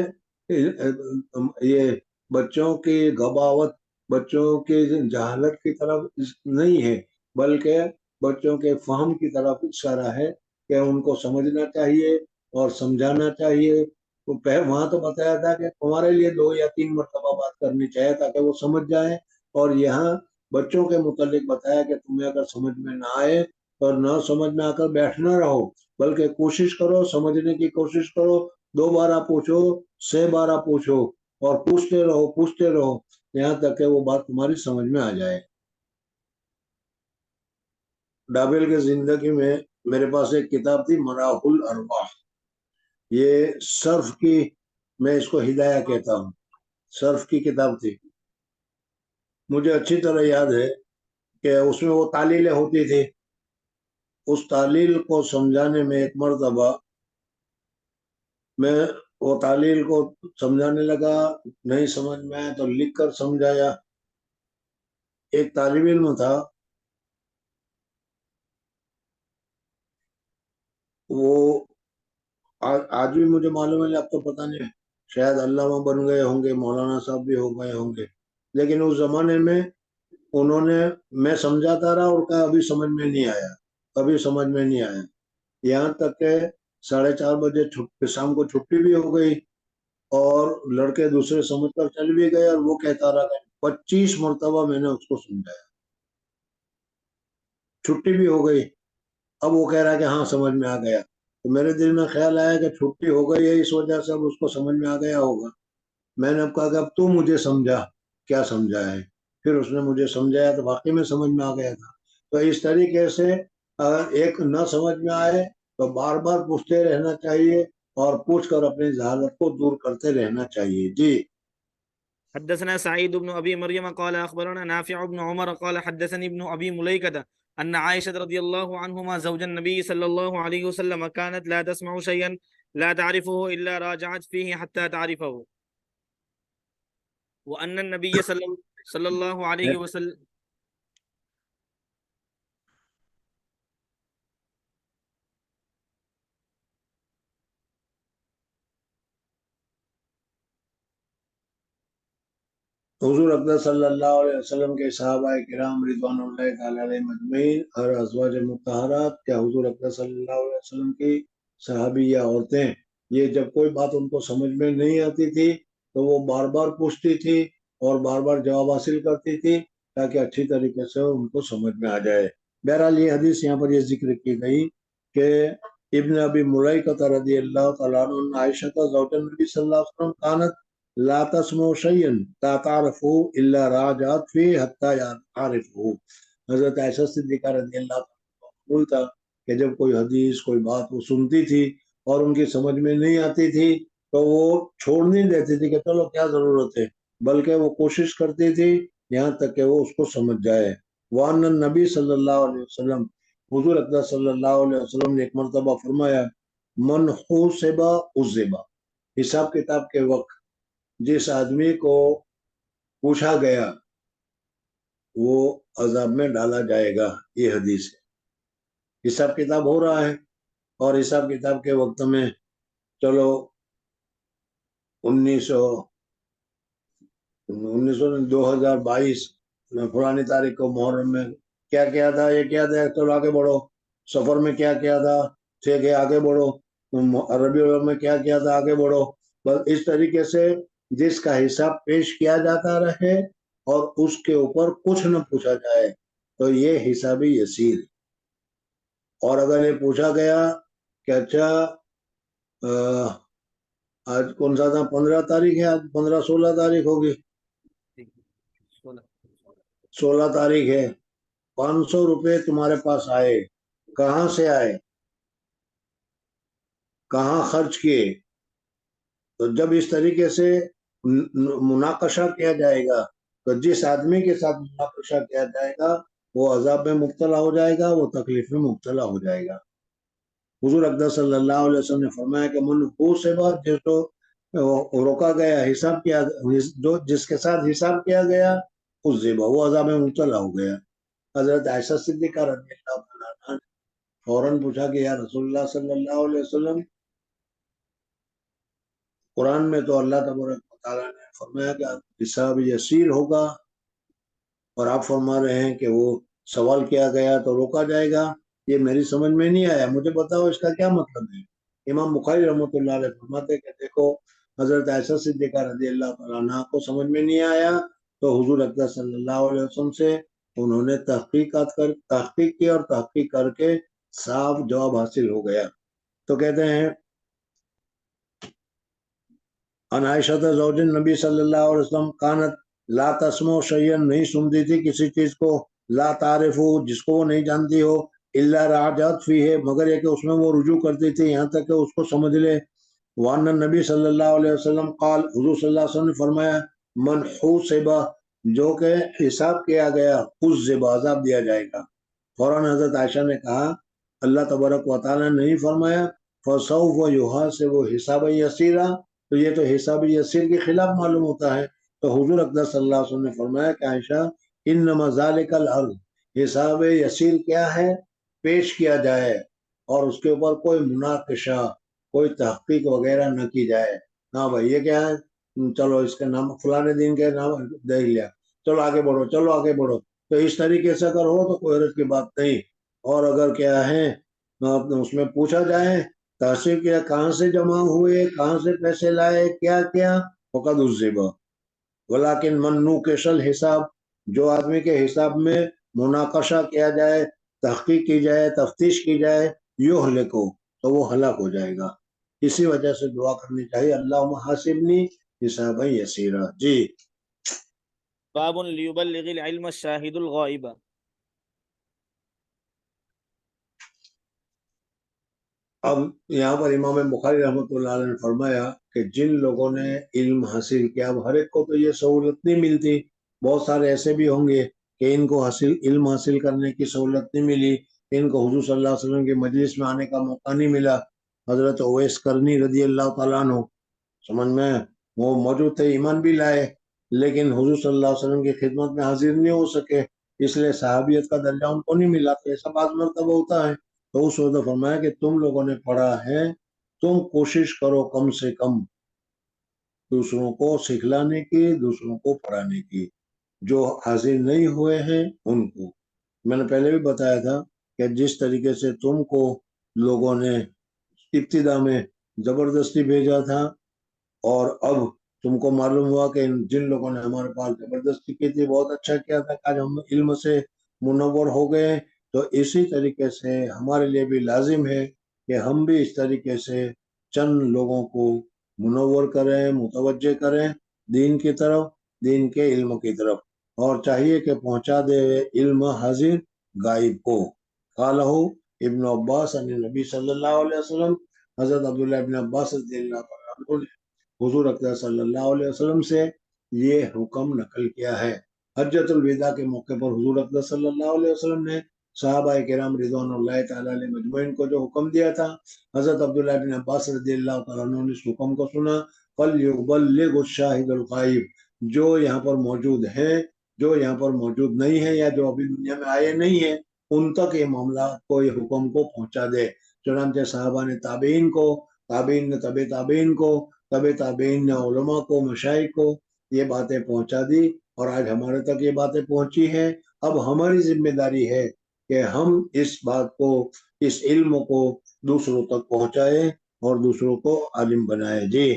یہ بچوں کی غباوت، بچوں کی جہالت کی طرف نہیں ہے، بلکہ بچوں کے فہم کی طرف اشارہ ہے کہ ان کو سمجھنا چاہیے اور سمجھانا چاہیے۔ وہاں تو بتایا تھا کہ تمہارے لیے 2 یا 3 مرتبہ بات کرنی چاہیے تاکہ وہ سمجھ جائیں، اور یہاں بچوں کے متعلق بتایا کہ تمہیں اگر سمجھ میں نہ آئے اور نہ سمجھ میں آ کر بیٹھنا رہو، بلکہ کوشش کرو، سمجھنے کی کوشش کرو، 2 بارہ پوچھو، 6 بارہ پوچھو، اور پوچھتے رہو یہاں تک کہ وہ بات تمہاری سمجھ میں آ جائے۔ ڈابل کی زندگی میں میرے پاس ایک کتاب تھی مراح الارواح، یہ صرف کی، میں اس کو ہدایہ کہتا ہوں، صرف کی کتاب تھی۔ مجھے اچھی طرح یاد ہے کہ اس میں وہ تعلیلیں ہوتی تھی، اس تعلیل کو سمجھانے میں ایک مرتبہ میں وہ تعلیل کو سمجھانے لگا، نہیں سمجھ میں آیا تو لکھ کر سمجھایا۔ ایک طالب علم تھا، وہ آج بھی مجھے معلوم ہے، اب تو پتہ نہیں، شاید علامہ بن گئے ہوں گے، مولانا صاحب بھی ہو گئے ہوں گے، لیکن اس زمانے میں انہوں نے، میں سمجھاتا رہا اور کہا ابھی سمجھ میں نہیں آیا، ابھی سمجھ میں نہیں آیا، یہاں تک کہ 4:30 بجے شام کو چھٹی بھی ہو گئی اور لڑکے دوسرے سمجھ کر چل بھی گئے، اور وہ کہتا رہا کہ 25 مرتبہ میں نے اس کو سمجھایا، چھٹی بھی ہو گئی، اب وہ کہہ رہا ہے کہ ہاں سمجھ میں آ گیا۔ تو میرے دل میں خیال آیا کہ چھٹی ہو گئی ہے اس وجہ سے اب اس کو سمجھ میں آ گیا ہوگا۔ میں نے اب کہا کہ اب تو مجھے سمجھا، کیا سمجھا ہے؟ پھر اس نے مجھے سمجھایا تو واقعی میں سمجھ میں آ گیا تھا۔ تو اس طریقے سے اگر ایک نہ سمجھ میں آئے تو بار بار پوچھتے رہنا چاہیے اور پوچھ کر اپنی جہالت کو دور کرتے رہنا چاہیے۔ جی حدثنا سعيد بن ابي مريم قال اخبرنا نافع بن عمر قال حدثني ابن ابي مليكه ان عائشه رضي الله عنهما زوج النبي صلى الله عليه وسلم كانت لا تسمع شيئا لا تعرفه الا راجعت فيه حتى تعرفه، وان النبي صلى الله عليه وسلم حضور اقدس صلی اللہ علیہ وسلم کے صحابہ کرام رضوان اللہ تعالی علیہ مجمعین اور ازواج مطہرات، کیا حضور اقدس صلی اللہ علیہ وسلم کی صحابیہ عورتیں، یہ جب کوئی بات ان کو سمجھ میں نہیں آتی تھی تو وہ بار بار پوچھتی تھی اور بار بار جواب حاصل کرتی تھی تاکہ اچھی طریقے سے ان کو سمجھ میں آ جائے۔ بہرحال یہ حدیث یہاں پر یہ ذکر کی گئی کہ ابن ابی ملیکہ رضی اللہ تعالیٰ عنہ عائشہ زوج النبی صلی اللہ علیہ وسلم کانت لا تسمعوا شيئا لا تعرفوا الا راجعت فيه حتى يعرفوا. حضرت عائشہ صدیقہ رضی اللہ عنہ تھا کہ جب کوئی حدیث کوئی بات وہ سنتی تھی اور ان کی سمجھ میں نہیں آتی تھی تو وہ چھوڑ نہیں دیتی تھی کہ چلو کیا ضرورت ہے، بلکہ وہ کوشش کرتی تھی یہاں تک کہ وہ اس کو سمجھ جائے. وان النبی صلی اللہ علیہ وسلم، حضور اقدس صلی اللہ علیہ وسلم نے ایک مرتبہ فرمایا، من حوسبا عذبا، حساب کتاب کے وقت جس آدمی کو پوچھا گیا وہ عذاب میں ڈالا جائے گا. یہ حدیث ہے. حساب کتاب ہو رہا ہے اور حساب کتاب کے وقت میں چلو 2022 میں فلانی تاریخ کو محرم میں کیا کیا تھا، یہ کیا تھا، چلو آگے بڑھو. سفر میں کیا کیا تھا، ٹھیک ہے آگے بڑھو. ربیع الاول میں کیا کیا تھا، آگے بڑھو. بس اس طریقے سے جس کا حساب پیش کیا جاتا رہے اور اس کے اوپر کچھ نہ پوچھا جائے تو یہ حساب یسیر. اور اگر یہ پوچھا گیا کہ اچھا آج کون سا تھا، 15 تاریخ ہے، آج 16 تاریخ ہوگی، 16 تاریخ ہے، 500 روپے تمہارے پاس آئے، کہاں سے آئے، کہاں خرچ کیے. تو جب اس طریقے سے مناقشہ کیا جائے گا تو جس آدمی کے ساتھ مناقشہ کیا جائے گا وہ عذاب میں مبتلا ہو جائے گا، وہ تکلیف میں مبتلا ہو جائے گا. حضور اقدس صلی اللہ علیہ وسلم نے فرمایا کہ من سے بات جس کو روکا گیا، حساب کیا، جو جس کے ساتھ حساب کیا گیا اس زیبا وہ عذاب میں مبتلا ہو گیا. حضرت عائشہ صدیقہ رضی اللہ عنہ نے فوراً پوچھا کہ یا رسول اللہ صلی اللہ علیہ وسلم، قرآن میں تو اللہ تبارک و تعالیٰ نے فرمایا کہ حساب یسیر ہوگا اور آپ فرما رہے ہیں کہ وہ سوال کیا گیا تو روکا جائے گا، یہ میری سمجھ میں نہیں آیا، مجھے بتاؤ اس کا کیا مطلب ہے. امام بخاری رحمۃ اللہ علیہ فرماتے کہ دیکھو حضرت عائشہ صدیقہ رضی اللہ تعالیٰ عنہ کو سمجھ میں نہیں آیا تو حضور اقدس صلی اللہ علیہ وسلم سے انہوں نے تحقیق کی اور تحقیق کر کے صاف جواب حاصل ہو گیا. تو کہتے ہیں ان عائشہ زوج النبی صلی اللہ علیہ وسلم کانت لا تسمع شیئا، نہیں سنتی تھی کسی چیز کو، لا تعرف، جس کو وہ نہیں جانتی ہو، الا راجعت فیہ، مگر یہ کہ اس میں وہ رجوع کرتی تھی یہاں تک کہ اس کو سمجھ لے. وان النبی صلی اللہ علیہ وسلم قال، حضور صلی اللہ علیہ وسلم نے فرمایا، من حوسب، جو کہ حساب کیا گیا، عذب، عذاب دیا جائے گا. فوراً حضرت عائشہ نے کہا اللہ تبارک و تعالیٰ نے نہیں فرمایا فسوف یحاسب حسابا یسیرا، تو یہ تو حساب یسیر کے خلاف معلوم ہوتا ہے. تو حضور اقدس صلی اللہ علیہ وسلم نے فرمایا کہ عائشہ انما ذالک العرض، حساب یسیر کیا ہے، پیش کیا جائے اور اس کے اوپر کوئی مناقشہ کوئی تحقیق وغیرہ نہ کی جائے. ہاں بھائی یہ کیا ہے، چلو اس کے نام فلانے دن کے نام دیکھ لیا، چلو آگے بڑھو، چلو آگے بڑھو. تو اس طریقے سے اگر ہو تو کوئی حرج کی بات نہیں. اور اگر کیا ہے اس میں پوچھا جائے تحصیل کیا کہاں سے جمع ہوئے، کہاں سے پیسے لائے، کیا کیا، فقد عذب. ولیکن من نوکش الحساب، جو آدمی کے حساب میں مناقشہ کیا جائے، تحقیق کی جائے، تفتیش کی جائے، یہلکو، تو وہ ہلاک ہو جائے گا. اسی وجہ سے دعا کرنی چاہیے اللہم حاسبنی حسابا یسیرا. جی باب لیبلغ العلم الشاہد الغائب. اب یہاں پر امام بخاری رحمۃ اللہ علیہ نے فرمایا کہ جن لوگوں نے علم حاصل کیا، اب ہر ایک کو تو یہ سہولت نہیں ملتی، بہت سارے ایسے بھی ہوں گے کہ ان کو علم حاصل کرنے کی سہولت نہیں ملی، ان کو حضور صلی اللہ علیہ وسلم کی مجلس میں آنے کا موقع نہیں ملا. حضرت اویس کرنی رضی اللہ تعالیٰ عنہ سمجھ میں وہ موجود تھے، ایمان بھی لائے لیکن حضور صلی اللہ علیہ وسلم کی خدمت میں حاضر نہیں ہو سکے، اس لیے صحابیت کا درجہ ان کو نہیں ملا. تو ایسا بعض مرتبہ ہوتا ہے. تو اس وقت فرمایا کہ تم لوگوں نے پڑھا ہے، تم کوشش کرو کم سے کم دوسروں کو سکھلانے کی، دوسروں کو پڑھانے کی. جو حاضر نہیں ہوئے ہیں ان کو میں نے پہلے بھی بتایا تھا کہ جس طریقے سے تم کو لوگوں نے ابتدا میں زبردستی بھیجا تھا اور اب تم کو معلوم ہوا کہ جن لوگوں نے ہمارے پاس زبردستی کی تھی بہت اچھا کیا تھا، آج ہم علم سے منور ہو گئے. تو اسی طریقے سے ہمارے لیے بھی لازم ہے کہ ہم بھی اس طریقے سے چند لوگوں کو منور کریں، متوجہ کریں دین کی طرف، دین کے علم کی طرف، اور چاہیے کہ پہنچا دے علم حاضر غائب کو۔ قالہ ابن عباس عن نبی صلی اللہ علیہ وسلم، حضرت عبداللہ ابن عباس رضی اللہ عنہ نے حضور اکرم صلی اللہ علیہ وسلم سے یہ حکم نقل کیا ہے۔ حجۃ الوداع کے موقع پر حضور اکرم صلی اللہ علیہ وسلم نے صحابہ کرام رضوان اللہ تعالیٰ علیہ مجمعین کو جو حکم دیا تھا، حضرت عبداللہ بن عباس رضی اللہ تعالیٰ عنہ نے اس حکم کو سنا، فَلْيُبَلِّغُ الشَّاهِدُ الْغَائِبُ، جو یہاں پر موجود ہیں، جو یہاں پر موجود نہیں ہیں، یا جو ابھی دنیا میں آئے نہیں ہیں، ان تک یہ معاملات کو، یہ حکم کو پہنچا دے۔ چنانچہ صحابہ نے تابعین کو، تابعین نے طبع تابعین کو، طبع تابعین نے علماء کو، مشائخ کو یہ باتیں پہنچا دی، اور آج ہمارے تک یہ باتیں پہنچی ہیں۔ اب ہماری ذمہ داری ہے کہ ہم اس بات کو، اس علم کو دوسروں تک پہنچائے اور دوسروں کو عالم بنائے۔ جی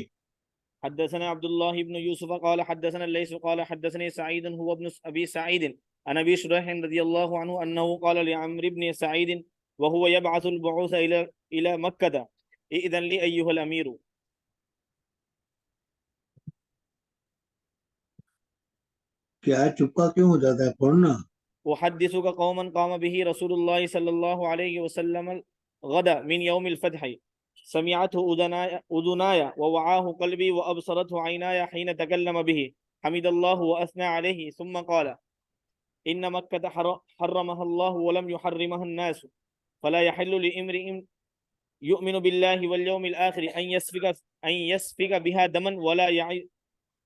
حدثنا عبد الله بن يوسف قال حدثنا الليث قال حدثني سعيد هو ابن ابي سعيد عن ابي شريح رضي الله عنه انه قال لعمرو بن سعيد وهو يبعث البعوث الى مكة اذن لي ايها الامير. کیا چپکا کیوں ہو جاتا ہے؟ پڑھنا۔ احدثك قوما قام به رسول الله صلى الله عليه وسلم غدا من يوم الفتح سمعته اذناي ووعاه قلبي وابصرته عيناي حين تكلم به حمد الله واثنى عليه ثم قال إن مكة حرمها الله ولم يحرمها الناس فلا يحل لامرئ يؤمن بالله واليوم الآخر أن يسفك بها دما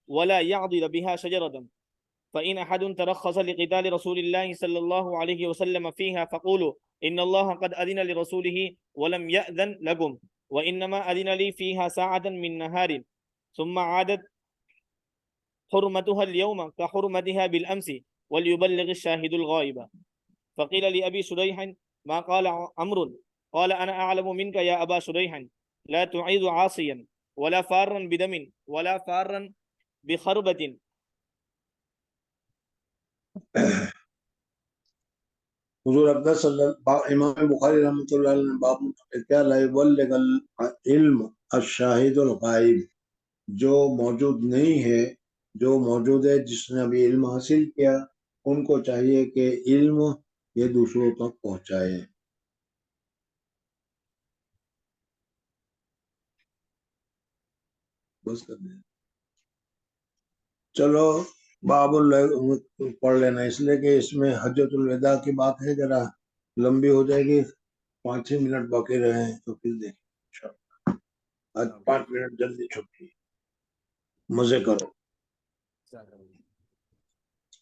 ولا يعضد بها شجرة، فإن أحد ترخص لقتال رسول الله صلى الله عليه وسلم فيها فقولوا إن الله قد أذن لرسوله ولم يأذن لكم، وإنما أذن لي فيها ساعة من نهار ثم عادت حرمتها اليوم كحرمتها بالأمس وليبلغ الشاهد الغائب. فقيل لأبي شريح ما قال عمرو؟ قال أنا أعلم منك يا أبا شريح لا تعيذ عاصيا ولا فارا بدم ولا فارا بخربة. حضور اکبر صلی اللہ، امام بخاری رحمۃ اللہ علیہ نے باب منتقل کیا، لا یبلغ العلم الشاہد الغائب، جو موجود نہیں ہے، جو موجود ہے، جس نے ابھی علم حاصل کیا، ان کو چاہیے کہ علم یہ دوسروں تک پہنچائے۔ بس کر دیں، چلو باب پڑھ لینا، اس لیے کہ اس میں حجۃ الوداع کی بات ہے، ذرا لمبی ہو جائے گی، 5-6 منٹ باقی رہے ہیں تو پھر دیکھیں۔ آج 5 منٹ جلدی چھٹی، مزے کرو۔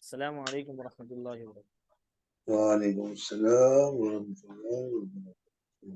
السلام علیکم ورحمۃ اللہ وبرکاتہ۔ وعلیکم السلام ورحمۃ اللہ وبرکاتہ۔